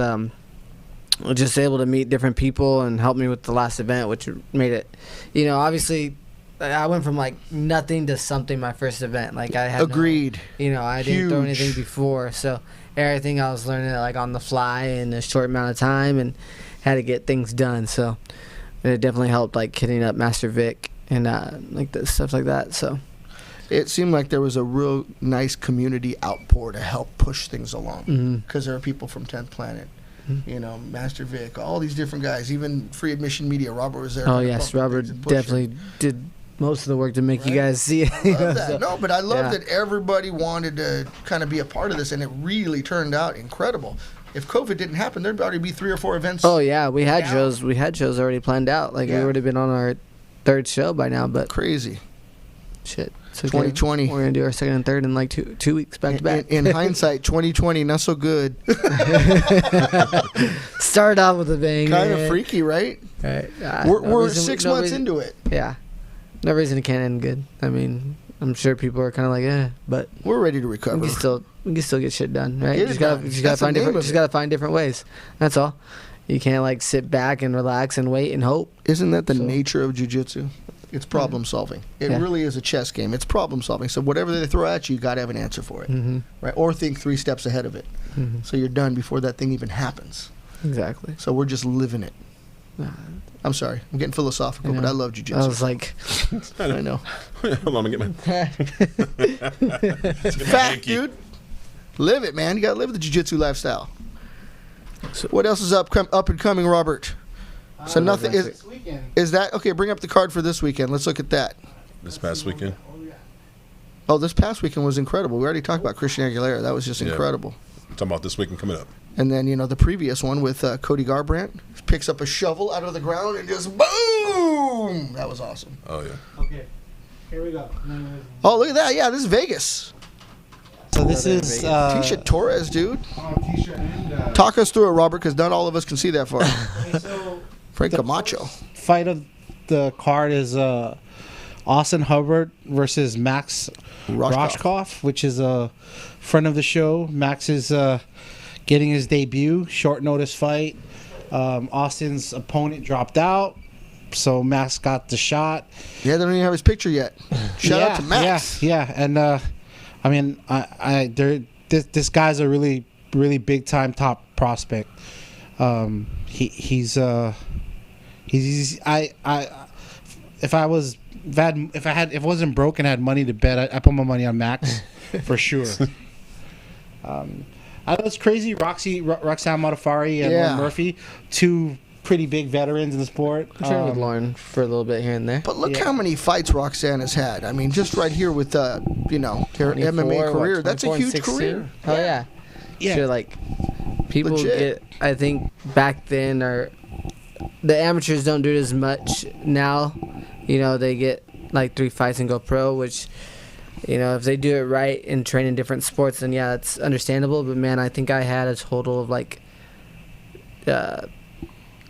just able to meet different people and help me with the last event, which made it, obviously. I went from like nothing to something my first event. Like I had Agreed. I didn't throw Huge. anything before, so everything I was learning like on the fly in a short amount of time and had to get things done. So it definitely helped like hitting up Master Vic and like the stuff like that. So it seemed like there was a real nice community outpour to help push things along. Because there are people from 10th Planet, Master Vic, all these different guys, even Free Admission Media. Robert was there. Oh, yes. Robert definitely did most of the work to make you guys see it. I love that. No, but I love that everybody wanted to kind of be a part of this, and it really turned out incredible. If COVID didn't happen, there'd already be 3 or 4 events. Oh, yeah. We had shows. We had shows already planned out. Like, we would have been on our 3rd show by now, but... Crazy. Shit. So 2020. We're going to do our 2nd and 3rd in like two weeks back to back. In hindsight, 2020, not so good. Start off with a bang. Kind of freaky, right? Right. We're 6 months into it. Yeah. No reason it can't end good. I mean, I'm sure people are kind of like, but... We're ready to recover. We can still get shit done, right? You just gotta find different ways. That's all. You can't like sit back and relax and wait and hope. Isn't that the nature of jiu-jitsu? It's problem solving. It really is a chess game. It's problem solving. So whatever they throw at you, you got to have an answer for it, right? Or think 3 steps ahead of it, so you're done before that thing even happens. Exactly. So we're just living it. I'm sorry, I'm getting philosophical, but I love jiu-jitsu. I was like, I know. Hold on, I'm gonna get my Fact, dude. Live it, man. You got to live the jiu-jitsu lifestyle. So what else is up and coming, Robert? So nothing is. This weekend. Is that okay? Bring up the card for this weekend. Let's look at that. this past weekend. Oh, this past weekend was incredible. We already talked about Christian Aguilera. That was just incredible. Talking about this weekend coming up. And then, the previous one with Cody Garbrandt picks up a shovel out of the ground and just boom! That was awesome. Oh, yeah. Okay, here we go. Oh, look at that. Yeah, this is Vegas. So this is Tisha Torres, dude. Oh, Tisha and... Talk us through it, Robert, because not all of us can see that far. Okay, so Frank Camacho. fight of the card is Austin Hubbard versus Max Roshkoff, which is a friend of the show. Max is getting his debut, short notice fight. Austin's opponent dropped out, so Max got the shot. Yeah, they don't even have his picture yet. Shout out to Max. Yeah, and I mean, this guy's a really, really big time top prospect. If I wasn't broke and had money to bet, I put my money on Max for sure. I know it's crazy. Roxanne Modafferi and Lauren Murphy, 2 pretty big veterans in the sport. I'm trained with Lauren for a little bit here and there. But look how many fights Roxanne has had. I mean, just right here with her MMA career. That's a huge career. Oh yeah. Sure, like people get. I think back then, or the amateurs don't do it as much now. They get like 3 fights and go pro, which. If they do it right and train in different sports, then yeah, it's understandable. But man, I think I had a total of like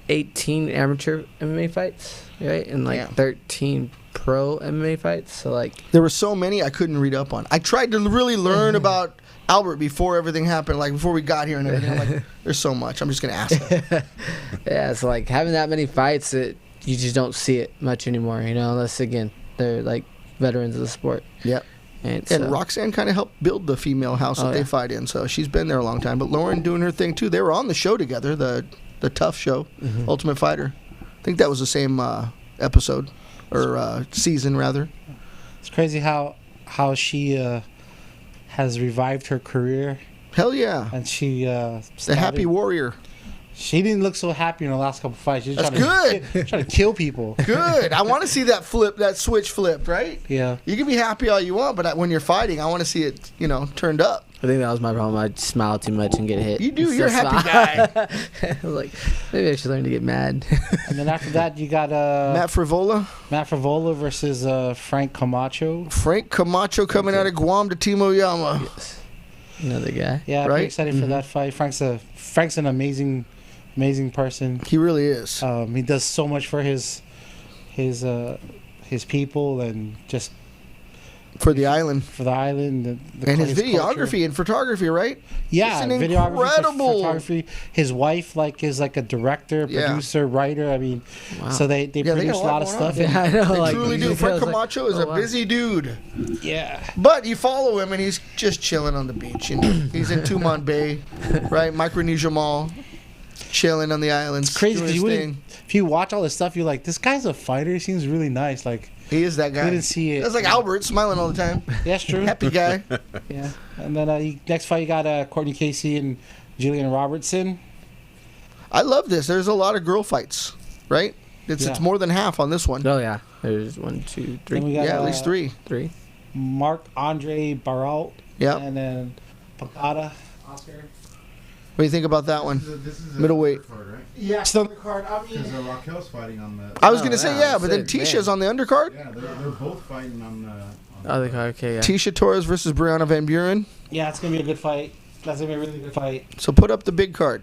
18 amateur MMA fights, right? And like 13 pro MMA fights. So like there were so many I couldn't read up on. I tried to really learn about Albert before everything happened, like before we got here and everything. I'm like, there's so much. I'm just gonna ask him. Yeah, so like having that many fights, you just don't see it much anymore. Unless again they're like veterans of the sport. Yep. And Roxanne kind of helped build the female house that they fight in, so she's been there a long time. But Lauren doing her thing too. They were on the show together, the Tough Show, Ultimate Fighter. I think that was the same episode or season rather. It's crazy how she has revived her career. Hell yeah! And she the happy warrior. She didn't look so happy in the last couple fights. She was trying to kill people. Good. I want to see that switch flipped, right? Yeah. You can be happy all you want, but when you're fighting, I want to see it, turned up. I think that was my problem. I smile too much and get hit. You do. You're a happy guy. Like, maybe I should learn to get mad. And then after that, you got Matt Frivola versus Frank Camacho. Frank Camacho coming out of Guam to Timo Yama. Yes. Another guy. Yeah, I'm pretty excited for that fight. Frank's an amazing person. He really is. He does so much for his people and just for the island. And his videography culture. And photography, right? Yeah, it's incredible. Photography. His wife is like a director, producer, writer. I mean, so they produce a lot of stuff. Yeah, I know. They truly do. Frank Camacho is a busy dude. Yeah. But you follow him and he's just chilling on the beach. He's in Tumon Bay, right? Micronesia Mall. Chilling on the islands. It's crazy. If you watch all this stuff, you're like, this guy's a fighter. He seems really nice. Like, He is that guy. We didn't see it. That's like Albert, smiling all the time. That's true. Happy guy. Yeah. And then next fight, you got Courtney Casey and Jillian Robertson. I love this. There's a lot of girl fights, right? It's more than half on this one. Oh yeah, there's 1, 2, 3. Then we got, Yeah, at least 3. 3. Marc-Andre Barrault. Yeah. And then Pagata, Oscar. What do you think about that one? This is Middleweight. Card, right? Yeah, still the card. I mean, Because Raquel's fighting on the. I was going to say, yeah, but then that's it, Tisha's man. on the undercard. Yeah, they're both fighting on the. Oh, the card. Okay, yeah. Tisha Torres versus Brianna Van Buren. yeah, it's gonna be a good fight. That's gonna be a really good fight. So put up the big card,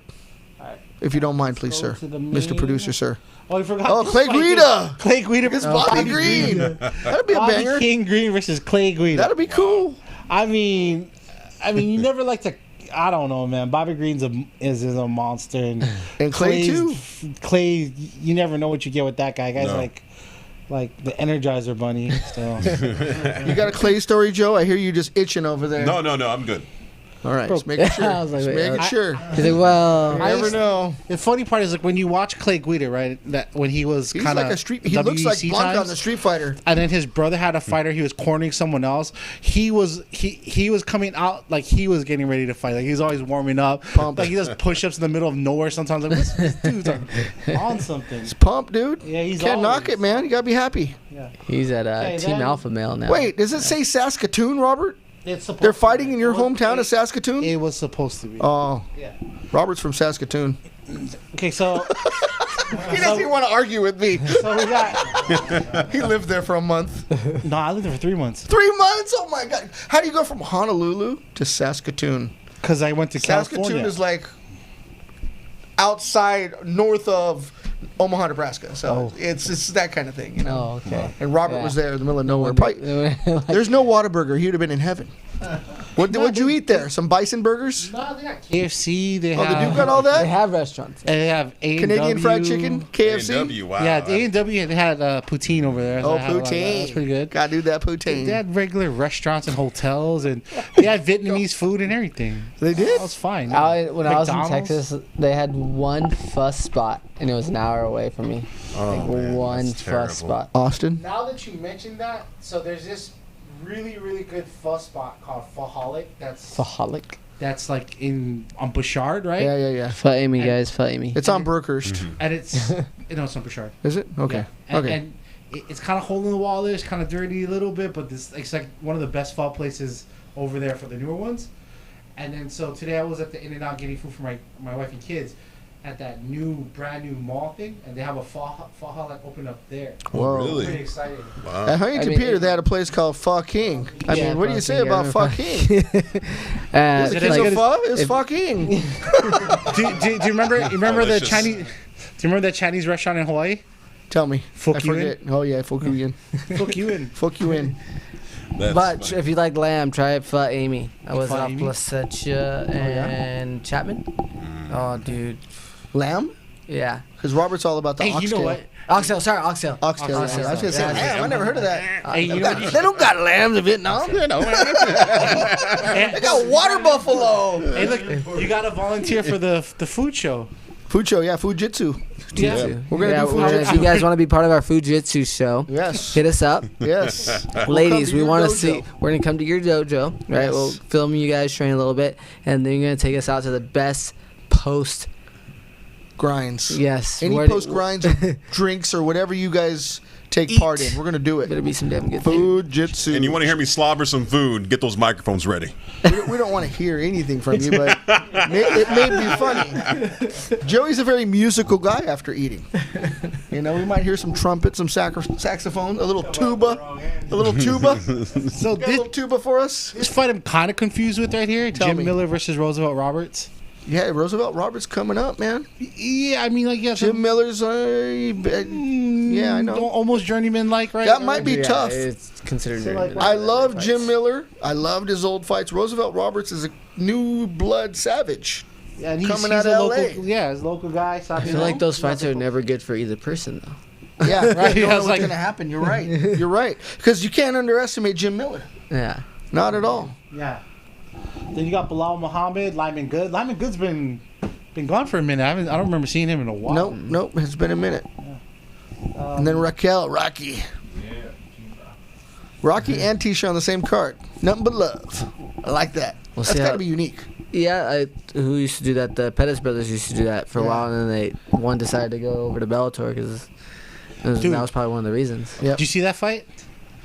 Alright. if you don't mind, please, Go sir. to the Mr. main- Producer, sir. Oh, you forgot. Oh, this Clay fight. Guida. Clay Guida It's versus Bobby Green. That'd be a Bobby banger. King Green versus Clay Guida. That'd be cool. I mean, you never like to. I don't know, man. Bobby Green's is a monster, and Clay, too. Clay, you never know what you get with that guy. Guy's No. like the Energizer Bunny. So. You got a Clay story, Joe? I hear you just itching over there. No, I'm good. All right, Bro, just making sure. I was like, Just wait, making sure. He's like, well, You never know. The funny part is like when you watch Clay Guida, right? That when he was He's kind of like a street. He looks like Blanca on the Street Fighter. and then his brother had a fighter. He was cornering someone else. He was coming out like he was getting ready to fight. Like he was always warming up. Pumped. Like he does push-ups in the middle of nowhere. Sometimes like this dude's on something. He's pumped, dude. Yeah, he's Can't knock always- it, man. You gotta be happy. Yeah, he's at Okay, Team then- Alpha Male now. Wait, does it say Saskatoon, Robert? it's supposed They're to fighting be. in your Well, hometown of Saskatoon? It was supposed to be. Oh, Yeah. Robert's from Saskatoon. Okay, so He doesn't even want to argue with me. so we got. He lived there for a month. No, I lived there for 3 months 3 months? Oh my God. How do you go from Honolulu to Saskatoon? because I went to Saskatoon California. is like outside, north of Omaha, Nebraska. So it's that kind of thing, you know. Oh, okay. And Robert Yeah. was there in the middle of nowhere. Probably- Like, There's no Whataburger. He would have been in heaven. What'd you eat there? Some bison burgers? No, they got KFC. They Oh, have. the Duke got all they that? have restaurants. They have A&W. Canadian fried chicken? KFC? A&W, wow. Yeah, A&W. They had poutine over there. so Oh, I had a lot of that. poutine. That's pretty good. Gotta do that They poutine. had regular restaurants and hotels, and they had Vietnamese food and everything. They did? That was fine. When I was in McDonald's? Texas, they had one fuss spot, and it was an hour away from me. Oh, man, One that's fuss terrible. spot. Austin? Now that you mentioned that, so there's this really, really good pho spot called Faholic. Faholic. That's like on Bouchard, right? Yeah. Pho Amy, guys. Pho Amy. It's on Brookhurst. And it's it's on Bouchard. Is it? Okay. Yeah. Okay. And it's kind of hole in the wall. There. It's kind of dirty a little bit, but it's like one of the best pho places over there for the newer ones. And then so today I was at the In-N-Out getting food for my wife and kids at that brand new mall thing, and they have a Faholic open up there. Whoa. Really? Pretty excited. Wow. At Huntington I mean, Pier, they had a place called Pho King. I Yeah, mean, what do you Pho say King, about yeah, Pho King? Uh, The it king as of good pho is if- Pho King. Do you remember the Delicious. Chinese? Do you remember that Chinese restaurant in Hawaii? Tell me. Fuck I you in? forget. Oh, yeah, fuck you in. Fuck you in. Fuck you in. That's but funny. if you like lamb, try it Pho Amy. I was Pho off Amy? Placentia and Chapman. Oh, dude. Lamb? Yeah. Because Robert's all about the Hey, oxtail. you know what? Oxtail. Sorry, oxtail. Oxtail. Oxtail. I was going to say, Yeah, lamb. I never heard of that. Hey, you know what? They don't got lambs in Vietnam. You know. They got water buffalo. Hey, look, you gotta volunteer for the food show. Food show, yeah, food jitsu. Yeah. We're gonna do food If jitsu. you guys want to be part of our food jitsu show, Yes. hit us up. Yes. Ladies, we your want to dojo. see. We're gonna come to your dojo, right? Yes. We'll film you guys train a little bit, and then you're gonna take us out to the best post. Grinds. Yes, Any where- post grinds or drinks or whatever you guys take part in, we're gonna do Better it. be some damn good. Food jitsu. And you want to hear me slobber some food, get those microphones ready. We don't want to hear anything from you, but it may be funny. Joey's a very musical guy after eating. You know, we might hear some trumpet, some saxophone, a little tuba. A little tuba. So Got a little tuba for us? this fight I'm kind of confused with right here. Tell Jim me. Miller versus Roosevelt Roberts. Yeah, Roosevelt Roberts coming up, man. Yeah, I mean, like, yeah, Jim Miller's, yeah, I know. almost journeyman like, right? That might be Yeah, tough. It's considered. So, like, I love Jim Miller. I loved his old fights. Roosevelt Roberts is a new blood savage. Yeah, and coming he's out a of local, LA. yeah, he's a local guy. I feel like those fights are never good for either person, though. Yeah, right. You Yeah, don't know it's what's like- going to happen. You're right. You're right. Because you can't underestimate Jim Miller. Yeah. Not at all. Yeah. Then you got Bilal Muhammad, Lyman Good. Lyman Good's been gone for a minute. I don't remember seeing him in a while. Nope. It's been a minute. And then Rocky. Yeah. Rocky and Tisha on the same card. Nothing but love. I like that. We'll That's see got how- to be unique. Yeah, who used to do that? The Pettis brothers used to do that for a while, and then one decided to go over to Bellator because Dude. that was probably one of the reasons. Yep. Did you see that fight?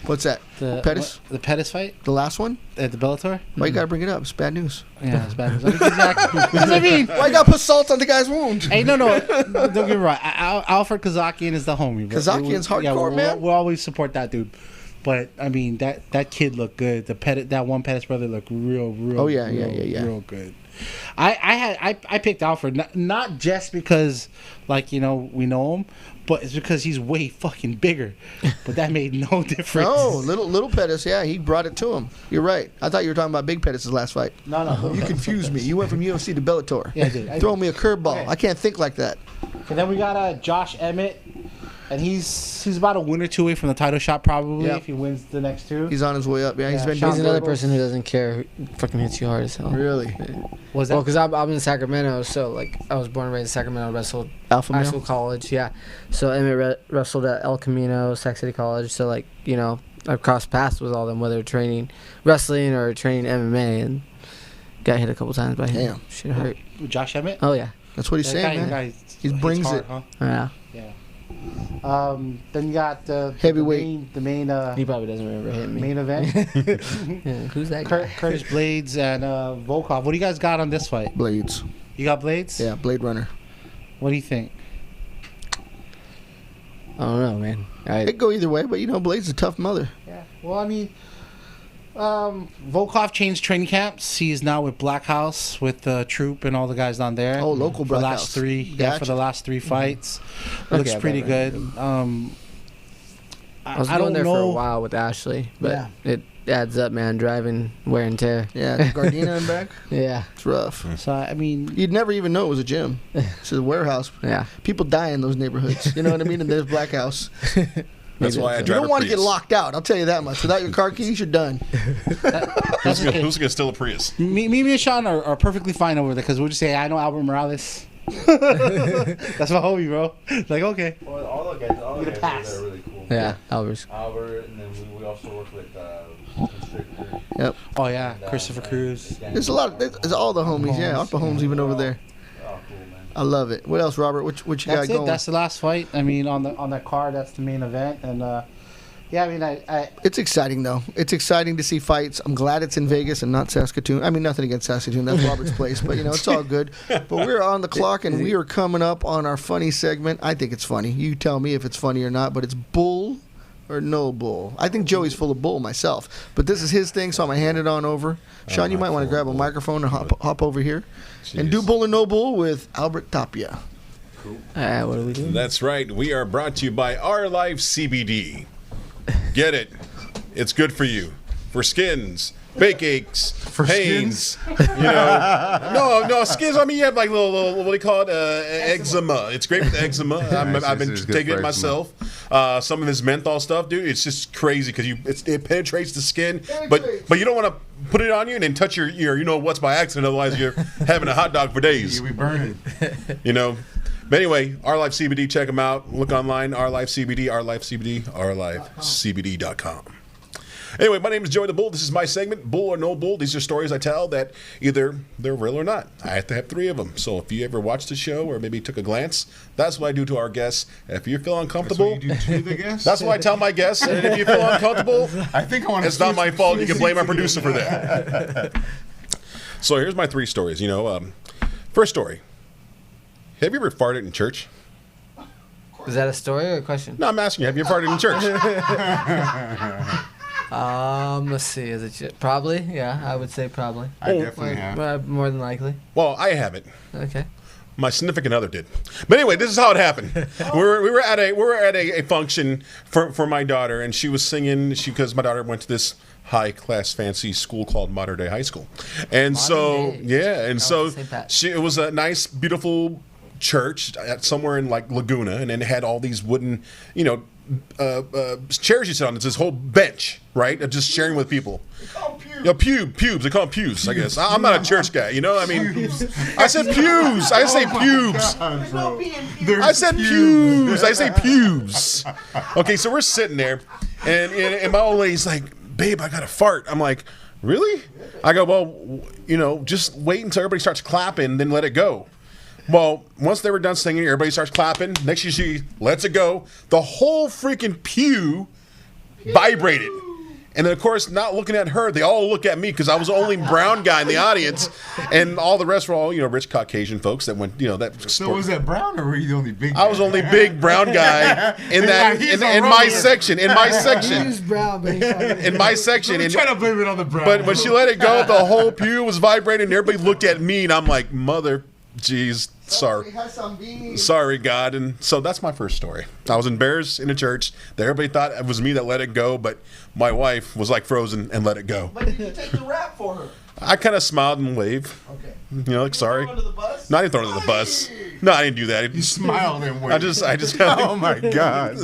What's that? Pettis? The Pettis fight The last one? at the Bellator? Why you got to bring it up? It's bad news. Yeah, it's bad. Exactly. What does that mean? Why you got to put salt on the guy's wound? Hey, no. Don't get me wrong. Alfred Kazakian is the homie. Bro. Kazakian's hardcore, man. We'll always support that dude. But I mean, that kid looked good. That one Pettis brother looked real. Oh, yeah. real good. I picked Alfred not just because we know him, but it's because he's way fucking bigger. But that made no difference. No, little Pettis, yeah, he brought it to him. You're right. I thought you were talking about Big Pettis' last fight. No. You confused me. You went from UFC to Bellator. Yeah, I did. Throwing me a curveball. Okay. I can't think like that. And then we got Josh Emmett, and he's about a win or two away from the title shot probably Yep. if he wins the next two. He's on his way up. Yeah, he's Yeah, been Sean He's doing another good. person who doesn't care who fucking hits you hard as hell. Really? Was that? Well, because I'm in Sacramento, so like I was born and raised in Sacramento, wrestled Alpha high male? school, college, yeah. So Emmett wrestled at El Camino, Sac City College. So like I've crossed paths with all them, whether training wrestling or training MMA, and got hit a couple times by him. Damn. Shit hurt. Josh Emmett? Oh yeah, That's what he's That saying, guy- man. guy He hits brings hard, it. Huh? yeah. Yeah. Then you got the Heavyweight. the main He probably doesn't remember hitting me. main event. Yeah, who's that guy? Curtis Blades and Volkov. What do you guys got on this fight? Blades. You got Blades? Yeah, Blade Runner. What do you think? I don't know, man. It could go either way, but Blade's a tough mother. Yeah. Well, I mean, Volkov changed training camps. He's now with Black House with the Troop and all the guys down there. Oh, local for the Black last House. three. Yeah, for Gotcha. the last three fights. Looks Okay, pretty right. good. I was I going don't there for a know. while with Ashley, but Yeah. it adds up, man. Driving, wear and tear. Yeah, the Gardena in back. Yeah, It's rough. So I mean, You'd never even know it was a gym. It's a warehouse. yeah. People die in those neighborhoods. You know what I mean? And there's Black House. That's why I You drive don't a want to get Prius. locked out. I'll tell you that much. Without your car keys, you're done. that's okay. Who's gonna steal a Prius? Me and Sean are perfectly fine over there because we'll just say, I know Albert Morales. That's my homie, bro. Like, okay. Well, all the guys Get a over pass. there are really cool. Yeah, Albert's. Albert, and then we also work with Constrictor. Yep. Oh, yeah. and, Christopher and Cruz. There's a lot. There's all the homies. Yeah, Alpha Homes even over there. Oh, cool, man. I love it. What else, Robert? What you That's got it. going? That's the last fight. I mean, on that card, that's the main event. And, yeah, I mean, I It's exciting though. It's exciting to see fights. I'm glad it's in Vegas and not Saskatoon. I mean, nothing against Saskatoon. That's Robert's place, but it's all good. But we're on the clock and we are coming up on our funny segment. I think it's funny. You tell me if it's funny or not. But it's bull or no bull. I think Joey's full of bull myself. But this is his thing, so I'm gonna hand it on over. Sean, you might want to grab a microphone and hop over here and do bull or no bull with Albert Tapia. What are we doing? That's right. We are brought to you by Our Life CBD. Get it. It's good for you. For skins, backaches, pains. No, skins. I mean, you have like little what do you call it? Eczema. It's great with eczema. I've been it's good taking for it myself. Some of his menthol stuff, dude, it's just crazy because it penetrates the skin, but you don't want to put it on you and then touch your ear. What's by accident. Otherwise, you're having a hot dog for days. We burn it. But anyway, Our Life CBD, check them out. Look online, Our Life CBD, Our Life CBD, OurLifeCBD.com. Anyway, my name is Joey the Bull. This is my segment, Bull or No Bull. These are stories I tell that either they're real or not. I have to have 3 of them. So if you ever watched the show or maybe took a glance, that's what I do to our guests. If you feel uncomfortable, That's what you do to the guests? that's what I tell my guests. And if you feel uncomfortable, I think I want to. it's not my fault. You can blame our producer for that. So here's my 3 stories. First story. Have you ever farted in church? Is that a story or a question? No, I'm asking you. Have you ever farted in church? Let's see. Is it probably? Yeah, I would say probably. I definitely have. More than likely. Well, I haven't. Okay. My significant other did. But anyway, this is how it happened. We were at a function for my daughter, and she was singing because my daughter went to this high class fancy school called Modern Day High School, and it was a nice, beautiful church somewhere in like Laguna, and then it had all these wooden, chairs you sit on. It's this whole bench, right? Of just sharing with people. Pubes. They call them pews, I guess. I'm not a church guy, I mean, I said pews. I say pubes. I said pews. I say pubes. Okay, so we're sitting there, And my old lady's like, babe, I got to fart. I'm like, really? I go, well, just wait until everybody starts clapping, then let it go. Well, once they were done singing, everybody starts clapping. Next she lets it go. The whole freaking pew vibrated. And then, of course, not looking at her, they all look at me because I was the only brown guy in the audience, and all the rest were all, rich Caucasian folks that went, that. So was that brown, or were you the only big guy? I was the only big brown guy in that in my section. In my section. He's brown, but he's in my section. I'm trying to blame it on the brown. But when she let it go, the whole pew was vibrating, and everybody looked at me, and I'm like, mother, geez. Sorry, God. And so that's my first story. I was embarrassed in a church that everybody thought it was me that let it go, but my wife was like frozen and let it go. But did you take the rap for her? I kind of smiled and waved. Okay. Like sorry. Throw her under the bus? No, I didn't throw her under the bus. No, I didn't do that. You smiled and waved. I just kind of. Oh my God.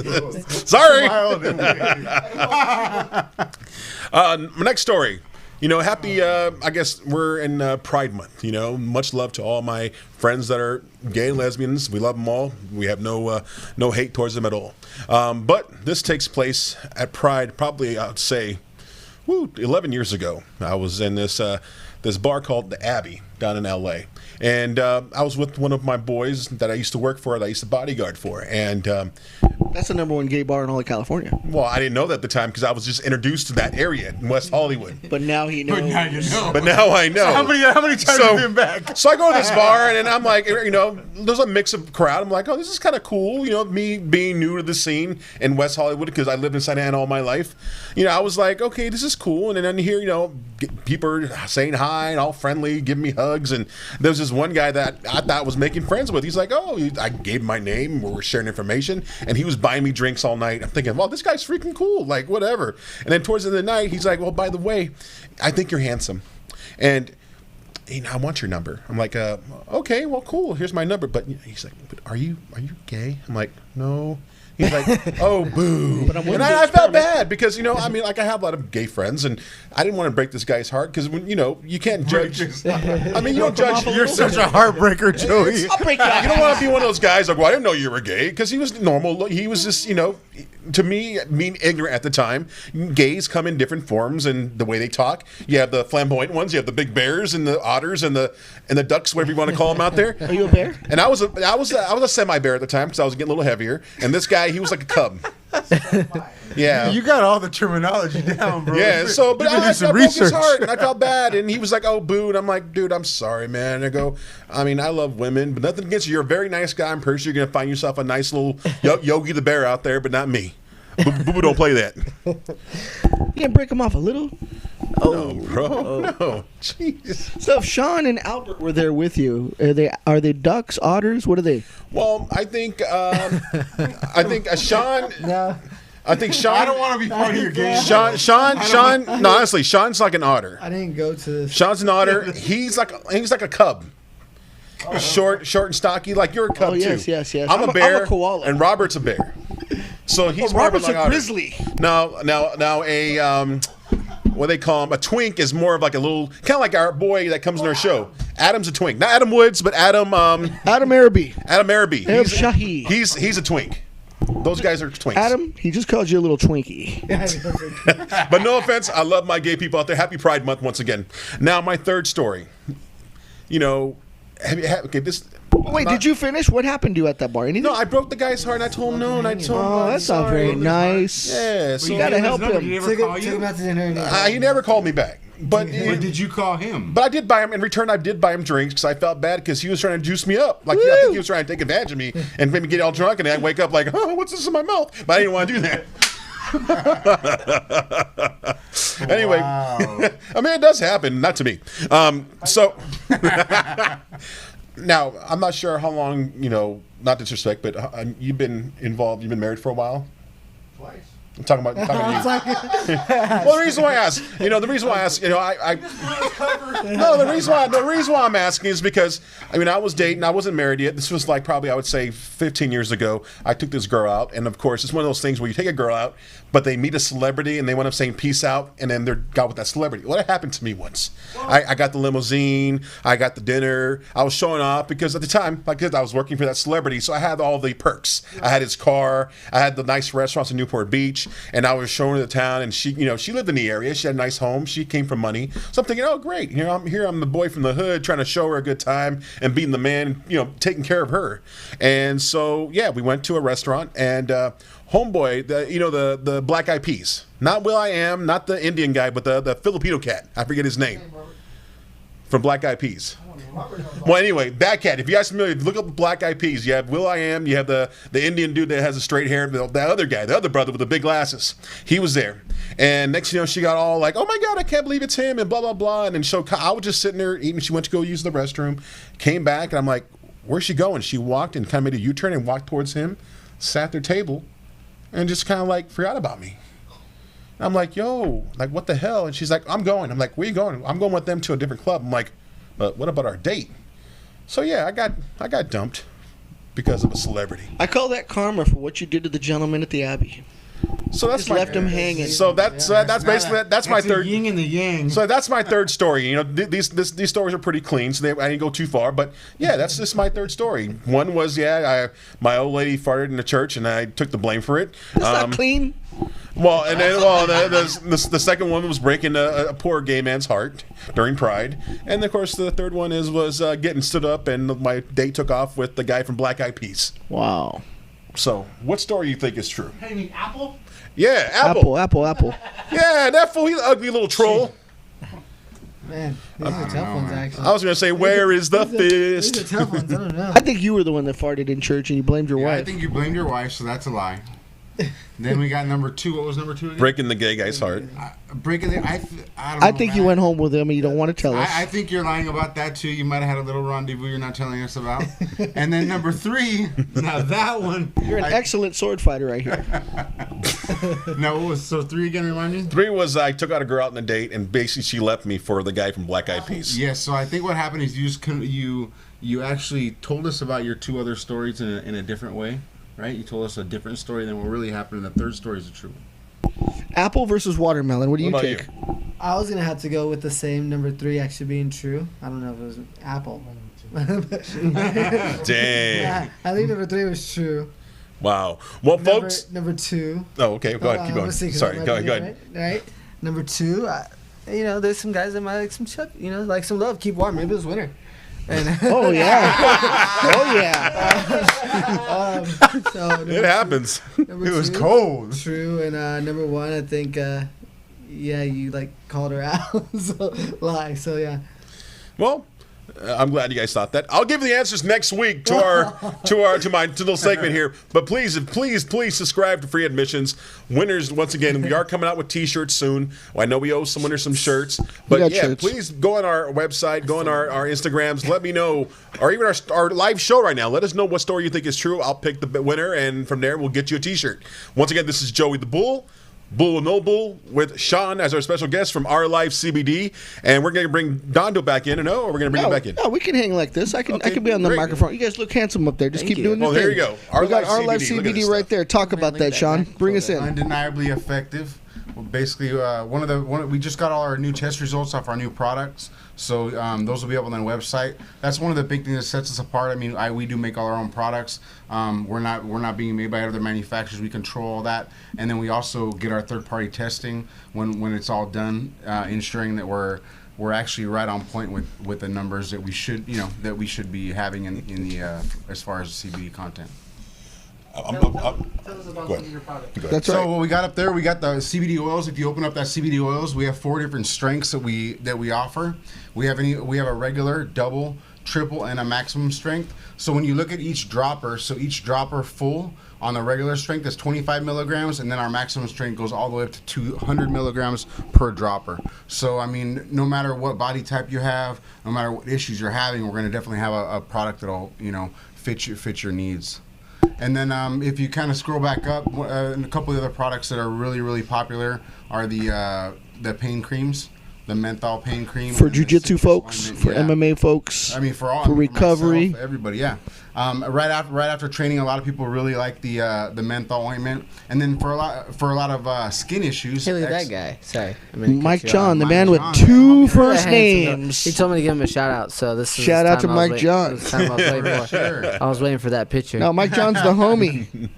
Sorry. Smiled and waved. My next story. Happy, I guess we're in Pride Month, much love to all my friends that are gay and lesbians. We love them all. We have no hate towards them at all. But this takes place at Pride, probably, I'd say, 11 years ago. I was in this bar called the Abbey down in L.A. And I was with one of my boys that I used to work for, that I used to bodyguard for. And that's the #1 gay bar in all of California. well, I didn't know that at the time because I was just introduced to that area in West Hollywood. But now he knows. But now you know. But now I know. How many times have you been back? So I go to this bar, and then I'm like, there's a mix of crowd. I'm like, oh, this is kind of cool. Me being new to the scene in West Hollywood because I lived in Santa Ana all my life. I was like, okay, this is cool. And then here, people are saying hi and all friendly, giving me hugs. And there was this one guy that I thought was making friends with. He's like, I gave him my name. We were sharing information. And he was buying me drinks all night. I'm thinking, well, this guy's freaking cool. Like, whatever. And then towards the end of the night, he's like, well, by the way, I think you're handsome. And I want your number. I'm like, okay, well, cool. Here's my number. But he's like, but are you gay? I'm like, no. He's like, oh, boo. And I felt bad because, I have a lot of gay friends, and I didn't want to break this guy's heart because, you can't judge. I mean, you don't judge. You're such a heartbreaker, Joey. I'll break you out. You don't want to be one of those guys like, well, I didn't know you were gay because he was normal. He was just, to me, being ignorant at the time. Gays come in different forms and the way they talk. You have the flamboyant ones. You have the big bears and the otters and the ducks, whatever you want to call them out there. Are you a bear? And I was a semi-bear at the time because I was getting a little heavier. And this guy, he was like a cub. Yeah. You got all the terminology down, bro. Yeah, so, but I I broke his heart, and I felt bad, and he was like, oh, boo, and I'm like, dude, I'm sorry, man. And I go, I love women, but nothing against you. You're a very nice guy. I'm pretty sure you're going to find yourself a nice little Yogi the Bear out there, but not me. Boo-boo don't play that. You can break him off a little. No, bro. No. Jeez. So if Sean and Albert were there with you, are they ducks, otters? What are they? Well, I think Sean. No. I think Sean. I don't want to be part of your game. Sean. No, honestly, Sean's like an otter. I didn't go to this. Sean's an otter. He's like a cub. Short and stocky, like you're a cub too. Yes. I'm a bear, I'm a koala. and Robert's a bear. So he's more Robert's of a otter. grizzly. Now a what they call him, a twink is more of like a little, kind of like our boy that comes in our show. Adam's a twink, not Adam Woods, but Adam Araby. Adam Araby. Arab Shahi. He's a twink. Those guys are twinks. Adam, he just called you a little Twinkie. But no offense, I love my gay people out there. Happy Pride Month once again. Now my third story. Wait, did you finish? What happened to you at that bar? Anything? No, I broke the guy's heart, and I told him no, and I told him, Oh, I'm that's not sorry. very nice. Yeah, so You gotta help Did him. he ever call Took you? him out to dinner. he never called me back. But did you call him? But I did buy him, in return, I did buy him drinks because I felt bad because he was trying to juice me up. Like, I think he was trying to take advantage of me and make me get all drunk, and then I wake up like, oh, what's this in my mouth? But I didn't want to do that. Anyway, Wow. it does happen, not to me. So now I'm not sure how long, not disrespect, but you've been involved. You've been married for a while. Twice. I'm talking about you. Well, the reason why I ask, the reason why I ask, the reason why I'm asking is because, I was dating, I wasn't married yet. This was like probably, I would say 15 years ago. I took this girl out, and of course, it's one of those things where you take a girl out, but they meet a celebrity, and they wind up saying peace out, and then they're got with that celebrity. Well, that happened to me once. I got the limousine, I got the dinner, I was showing off because at the time, like I was working for that celebrity, so I had all the perks. I had his car, I had the nice restaurants in Newport Beach. church, and I was showing her the town, and she lived in the area. She had a nice home. She came from money. So I'm thinking, oh, great. I'm the boy from the hood trying to show her a good time and being the man, taking care of her. And so, yeah, we went to a restaurant, and homeboy, the Black Eyed Peas. Not Will.i.am, not the Indian guy, but the Filipino cat. I forget his name. From Black Eyed Peas. Well, anyway, that cat. If you guys are familiar, look up the Black Eyed Peas. You have Will.i.am, you have the Indian dude that has the straight hair, that other guy, the other brother with the big glasses. He was there. And next thing you know, she got all like, oh my God, I can't believe it's him, and blah, blah, blah. And then I was just sitting there eating. She went to go use the restroom, came back, and I'm like, where's she going? She walked and kind of made a U-turn and walked towards him, sat at their table, and just kind of like forgot about me. I'm like, yo, like, what the hell? And she's like, I'm going. I'm like, where you going? I'm going with them to a different club. I'm like, but what about our date? So yeah, I got dumped because of a celebrity. I call that karma for what you did to the gentleman at the Abbey. So that's just left him hanging. So that's basically my third. The yin and the yang. So that's my third story. These stories are pretty clean, so I didn't go too far. But yeah, that's just my third story. One was my old lady farted in the church, and I took the blame for it. That's not clean. Well, and then the second one was breaking a poor gay man's heart during Pride, and of course the third one was getting stood up, and my date took off with the guy from Black Eyed Peas. Wow. So, what story you think is true? Hey, you mean Apple? Yeah, Apple. Yeah, that fool, he's an ugly little troll. Man, these are tough ones, actually. I was going to say, where is the fist? These are tough ones. I don't know. I think you were the one that farted in church and you blamed your wife. I think you blamed your wife, so that's a lie. Then we got number 2. What was number 2 again? Breaking the gay guy's heart. Breaking the. I think you went home with him and you don't want to tell us. I think you're lying about that too. You might have had a little rendezvous you're not telling us about. And then number 3. Now that one. You're an excellent sword fighter right here. No, what was 3 again? Remind me. 3 was I took out a girl out on a date, and basically she left me for the guy from Black Eyed Peas. Yes. So I think what happened is you actually told us about your 2 other stories in a different way. Right? You told us a different story than what really happened, and the third story is the true one. Apple versus watermelon. What do you take? I was going to have to go with the same number 3 actually being true. I don't know if it was Apple. Dang. Yeah, I think number 3 was true. Wow. Well, folks. Number 2. Oh, okay. Go ahead. Keep going. Sorry. Go ahead. Right? Number 2, there's some guys that might like some shit, like some love. Keep warm. Maybe it was winter. And oh yeah. So it happens. It was cold. True. And number 1, I think, you like called her out. So lie. So yeah. Well, I'm glad you guys thought that. I'll give the answers next week to my little segment here. But please subscribe to Free Admissions. Winners, once again, we are coming out with T-shirts soon. Well, I know we owe some winners some shirts, but yeah, shirts. Please go on our website, go on our Instagrams. Let me know, or even our live show right now. Let us know what story you think is true. I'll pick the winner, and from there we'll get you a T-shirt. Once again, this is Joey the Bull. Bull No Bull with Sean as our special guest from Our Life CBD, and we're going to bring Dondo back in, or we're going to bring him back in. No, we can hang like this. I can be on the microphone. You guys look handsome up there. Just keep doing your thing. There you go. We got Our Life CBD right there. Talk about that, Sean. Bring us in. Undeniably effective. Well, basically, we just got all our new test results off our new products. So those will be up on the website. That's one of the big things that sets us apart. I mean, we do make all our own products. We're not being made by other manufacturers. We control all that, and then we also get our third-party testing when it's all done, ensuring that we're actually right on point with the numbers that we should be having in the as far as CBD content. Tell us about some of your products. That's right. So what we got up there, we got the CBD oils. If you open up that CBD oils, we have 4 different strengths that we offer. We have a regular, double, triple, and a maximum strength. So when you look at each dropper, each dropper full on the regular strength is 25 milligrams, and then our maximum strength goes all the way up to 200 milligrams per dropper. So I mean, no matter what body type you have, no matter what issues you're having, we're going to definitely have a product that'll fit your needs. And then if you kind of scroll back up, a couple of the other products that are really, really popular are the pain creams, the menthol pain cream. For jiu-jitsu folks, for MMA folks, I mean, for recovery. For myself, everybody, yeah. Right after training, a lot of people really like the menthol ointment. And then for a lot of skin issues. Hey, look at that guy. Sorry. Mike John, the man with 2 first names. He told me to give him a shout out, so this is shout out to Mike John. I was waiting for that picture. No, Mike John's the homie.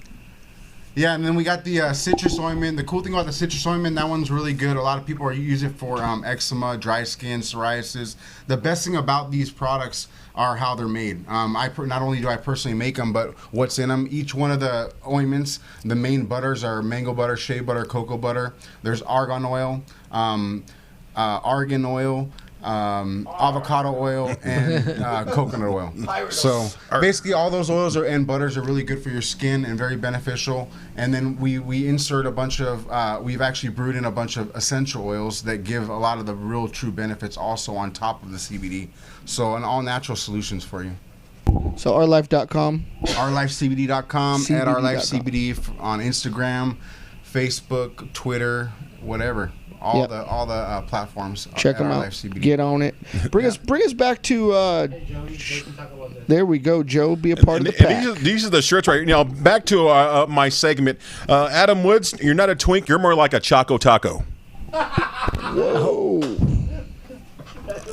Yeah, and then we got the citrus ointment. The cool thing about the citrus ointment, that one's really good. A lot of people use it for eczema, dry skin, psoriasis. The best thing about these products are how they're made. Not only do I personally make them, but what's in them. Each one of the ointments, the main butters are mango butter, shea butter, cocoa butter. There's argan oil, argan oil, avocado oil, and coconut oil. So basically all those oils and butters are really good for your skin and very beneficial. And then we insert a bunch of we've actually brewed in a bunch of essential oils that give a lot of the real true benefits also on top of the CBD. So an all natural solutions for you. So ourlife.com, ourlifecbd.com, at ourlifecbd on Instagram, Facebook, Twitter, whatever. All the platforms. Check them out. Get on it. Bring us back to. There we go, Joe. Be a part of the pack. These are the shirts right now. Back to my segment. Adam Woods, you're not a twink. You're more like a Choco Taco. Whoa.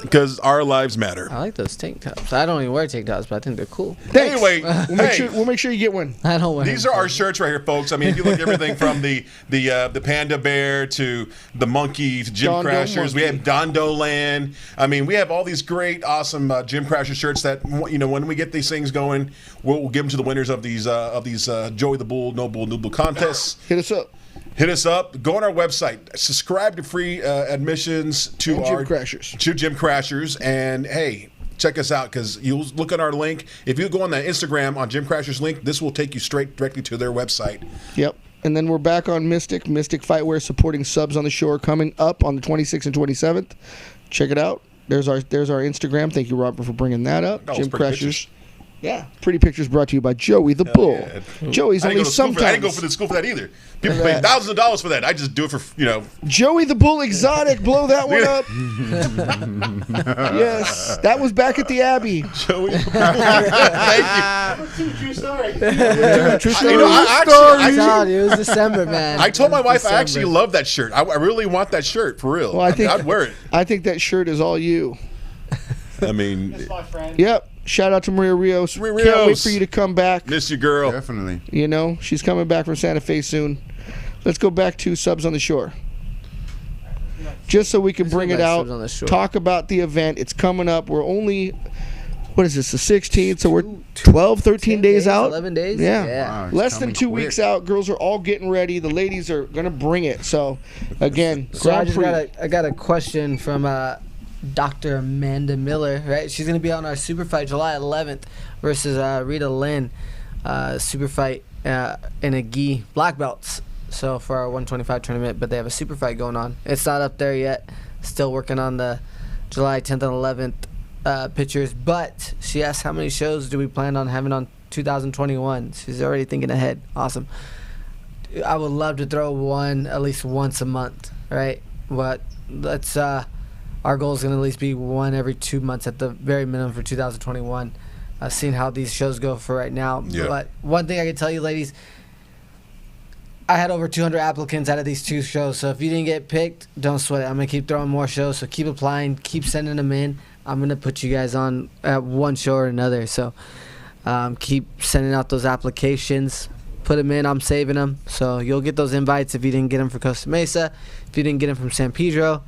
Because our lives matter. I like those tank tops. I don't even wear tank tops, but I think they're cool. Thanks. Anyway, we'll make sure you get one. I don't wear these are our shirts right here, folks. I mean, if you look at everything from the panda bear to the monkey to Gym Dondo Crashers. monkey. We have Dondo Land. I mean, we have all these great, awesome Gym Crasher shirts that, when we get these things going, we'll give them to the winners of these Joey the Bull, No Bull, New Bull contests. Hit us up. Hit us up. Go on our website. Subscribe to free admissions to Gym Crashers. To Gym Crashers. And, hey, check us out because you'll look at our link. If you go on the Instagram on Gym Crashers link, this will take you directly to their website. Yep. And then we're back on Mystic Fightwear supporting Subs on the Shore coming up on the 26th and 27th. Check it out. There's our Instagram. Thank you, Robert, for bringing that up. Gym Crashers. Pictures. Yeah, pretty pictures brought to you by Joey the Bull. Yeah. Joey's only sometimes. I didn't go for the school for that either. People pay thousands of dollars for that. I just do it for Joey the Bull Exotic, blow that one up. Yes, that was back at the Abbey. Joey. Thank you. True story. It was December, man. I told my wife I actually love that shirt. I really want that shirt for real. Well, I'd wear it. I think that shirt is all you. I mean, That's my friend. Yep. Shout out to Maria Rios. Maria Can't wait Rios. for you to come back. miss you, girl. Definitely. She's coming back from Santa Fe soon. Let's go back to Subs on the Shore. Just so we can bring it out, Subs on the Shore. talk about the event. It's coming up. We're only, what is this, the 16th? So we're 12, 13 days out. 11 days? Yeah. Wow, it's Less than coming 2 quick. weeks out. Girls are all getting ready. The ladies are going to bring it. So, again, So I Grand just Prix. got a question from Dr. Amanda Miller, right? She's going to be on our super fight July 11th versus Rita Lynn, super fight in a gi black belts. So for our 125 tournament, but they have a super fight going on. It's not up there yet. Still working on the July 10th and 11th pictures. But she asked how many shows do we plan on having on 2021. She's already thinking ahead. Awesome. I would love to throw one at least once a month, right? But let's our goal is going to at least be one every 2 months at the very minimum for 2021. Seeing how these shows go for right now. Yeah. But one thing I can tell you, ladies, I had over 200 applicants out of these 2 shows. So if you didn't get picked, don't sweat it. I'm going to keep throwing more shows. So keep applying, keep sending them in. I'm going to put you guys on at one show or another. So keep sending out those applications. Put them in. I'm saving them. So you'll get those invites if you didn't get them for Costa Mesa. If you didn't get them from San Pedro,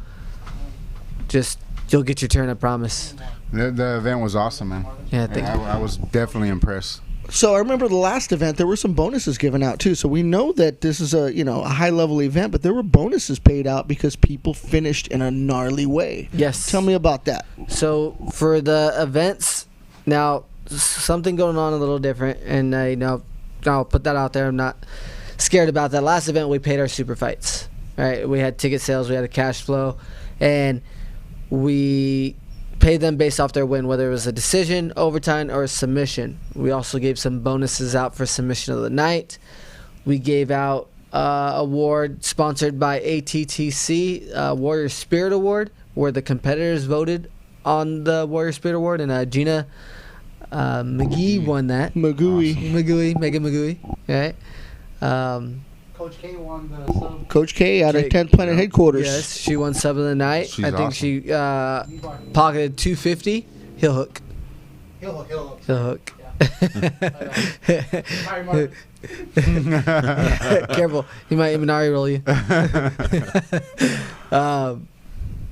you'll get your turn, I promise. The event was awesome, man. Yeah, thank you. I was definitely impressed. So I remember the last event, there were some bonuses given out too. So we know that this is a high level event, but there were bonuses paid out because people finished in a gnarly way. Yes. Tell me about that. So for the events, now something going on a little different, and I'll put that out there. I'm not scared about that. Last event we paid our super fights. Right? We had ticket sales, we had a cash flow, and we paid them based off their win, whether it was a decision, overtime, or a submission. We also gave some bonuses out for submission of the night. We gave out award sponsored by ATTC, Warrior Spirit Award, where the competitors voted on the Warrior Spirit Award, and Gina McGee won that. Megan Magui, right? Coach K won the sub. Coach K out of Jake, 10th Planet Headquarters. Yes, she won sub of the night. She's I think awesome. she pocketed 250. He'll hook. He'll hook. He'll hook. Careful, he might Imanari roll you.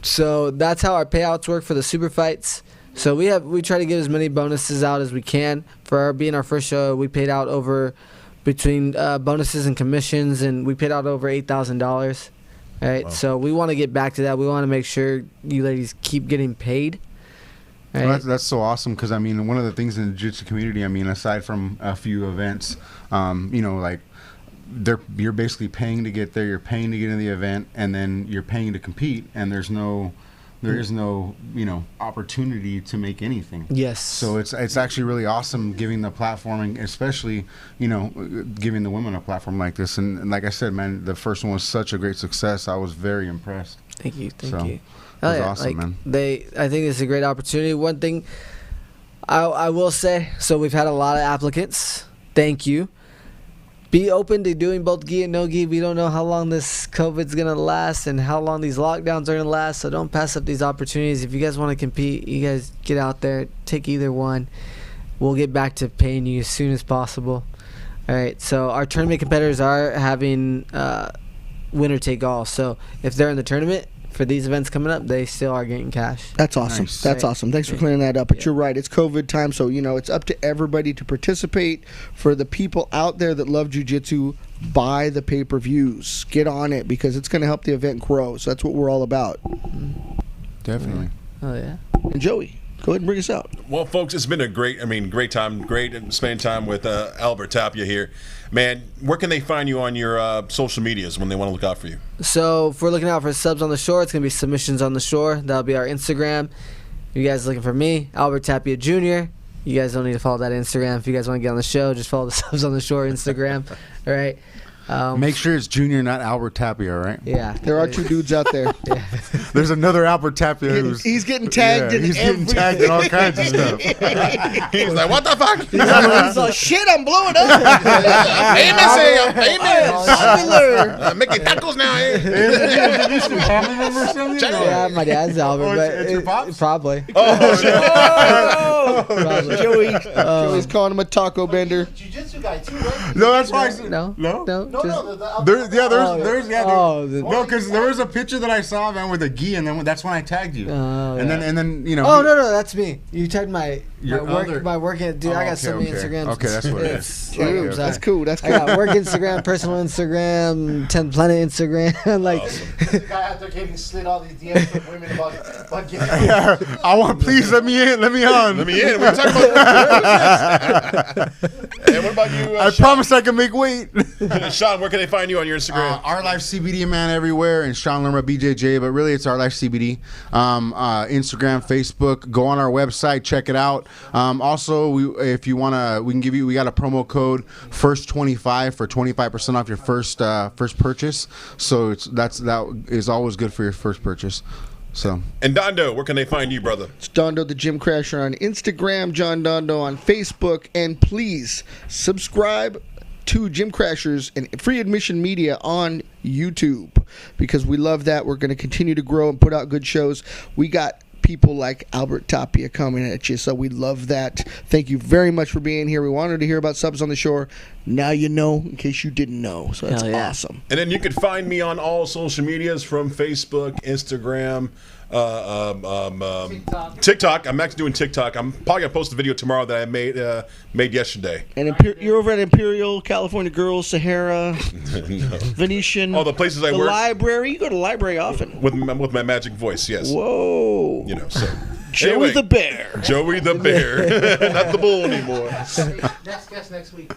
So that's how our payouts work for the super fights. So we try to get as many bonuses out as we can. For being our first show, we paid out over between bonuses and commissions, and we paid out over $8,000. Right, wow. So we want to get back to that. We want to make sure you ladies keep getting paid. Right? Well, that's so awesome because I mean, one of the things in the jiu-jitsu community, I mean, aside from a few events, like you're basically paying to get there, you're paying to get in the event, and then you're paying to compete, and there is no opportunity to make anything. Yes. So it's actually really awesome giving the platform, and especially giving the women a platform like this. And like I said, man, the first one was such a great success. I was very impressed. Thank you. It was awesome, man. I think it's a great opportunity. One thing I will say, so we've had a lot of applicants. Thank you. Be open to doing both gi and no gi. We don't know how long this COVID's going to last and how long these lockdowns are going to last, so don't pass up these opportunities. If you guys want to compete, you guys get out there, take either one. We'll get back to paying you as soon as possible. All right, so our tournament competitors are having winner take all. So if they're in the tournament for these events coming up, they still are getting cash. That's awesome. Nice. That's awesome. Thanks for clearing that up. But you're right. It's COVID time, so it's up to everybody to participate. For the people out there that love jiu-jitsu, buy the pay-per-views. Get on it because it's going to help the event grow. So that's what we're all about. Definitely. Oh yeah. And Joey, go ahead and bring us out. Well, folks, it's been a great time. Great spending time with Albert Tapia here. Man, where can they find you on your social medias when they want to look out for you? So if we're looking out for subs on the shore, it's going to be submissions on the shore. That'll be our Instagram. You guys looking for me, Albert Tapia Jr. You guys don't need to follow that Instagram. If you guys want to get on the show, just follow the subs on the shore Instagram. All right. Make sure it's Junior, not Albert Tapia, right? Yeah. There are two dudes out there. Yeah. There's another Albert Tapia He's getting tagged in getting tagged in all kinds of stuff. He's like, what the fuck? He's like, shit, I'm blowing up. I'm Popular. making tacos now, eh? Family member or something? Yeah, my dad's Albert, but it's your pops? probably. Probably. Joey's calling him a taco bender. Jiu-jitsu guy too, right? No, that's why I said No. because there was a picture that I saw, man, with a gi, and then that's when I tagged you. And then Oh no, that's me. You tagged my other- work. Dude, I got so many Instagrams. Okay, that's what it is. Dude, that's cool. That's cool. I got work Instagram, personal Instagram, 10th Planet Instagram. Like, The guy out there getting slid all these DMs from women about getting. Yeah, please let me in, let me on. Let me in. We're talking about. And what about you? I promise I can make weight. Sean, where can they find you on your Instagram? Our Life CBD, man, everywhere, and Sean Lerma BJJ, but really it's Our Life CBD. Instagram, Facebook. Go on our website, check it out. Also, if you wanna, we got a promo code FIRST25 for 25% off your first purchase. So that is always good for your first purchase. So. And Dondo, where can they find you, brother? It's Dondo the Gym Crasher on Instagram, John Dondo on Facebook, and please subscribe to Gym Crashers and Free Admission Media on YouTube because we love that. We're going to continue to grow and put out good shows. We got people like Albert Tapia coming at you, so we love that. Thank you very much for being here. We wanted to hear about subs on the shore. Now you know, in case you didn't know. So that's awesome. And then you can find me on all social medias from Facebook, Instagram, TikTok. I'm actually doing TikTok. I'm probably gonna post a video tomorrow that I made yesterday. And you're over at Imperial, California Girls, Sahara, Venetian. All the places I the work. Library. You go to the library often. With my magic voice, yes. Whoa. So. Joey Anyway, the Bear. Joey the Bear. Not the bull anymore. Next guest next week.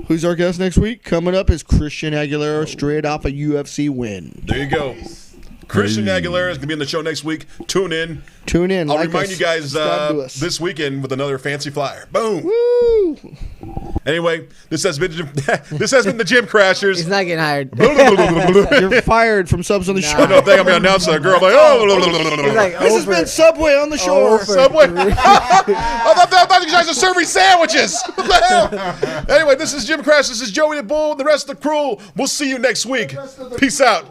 Who's our guest next week? Coming up is Christian Aguilera, straight off a UFC win. There you go. Christian Aguilera is going to be on the show next week. Tune in. I'll remind you guys this weekend with another fancy flyer. Boom. Woo! Anyway, this has been the Gym Crashers. he's not getting hired. You're fired from Subs on the I Shore. don't think I'm going to announce a girl like, He's like, This has been Subway on the Shore. Subway. I thought you guys were serving sandwiches. What the hell? Anyway, this is Gym Crash. This is Joey the Bull and the rest of the crew. We'll see you next week. Peace out.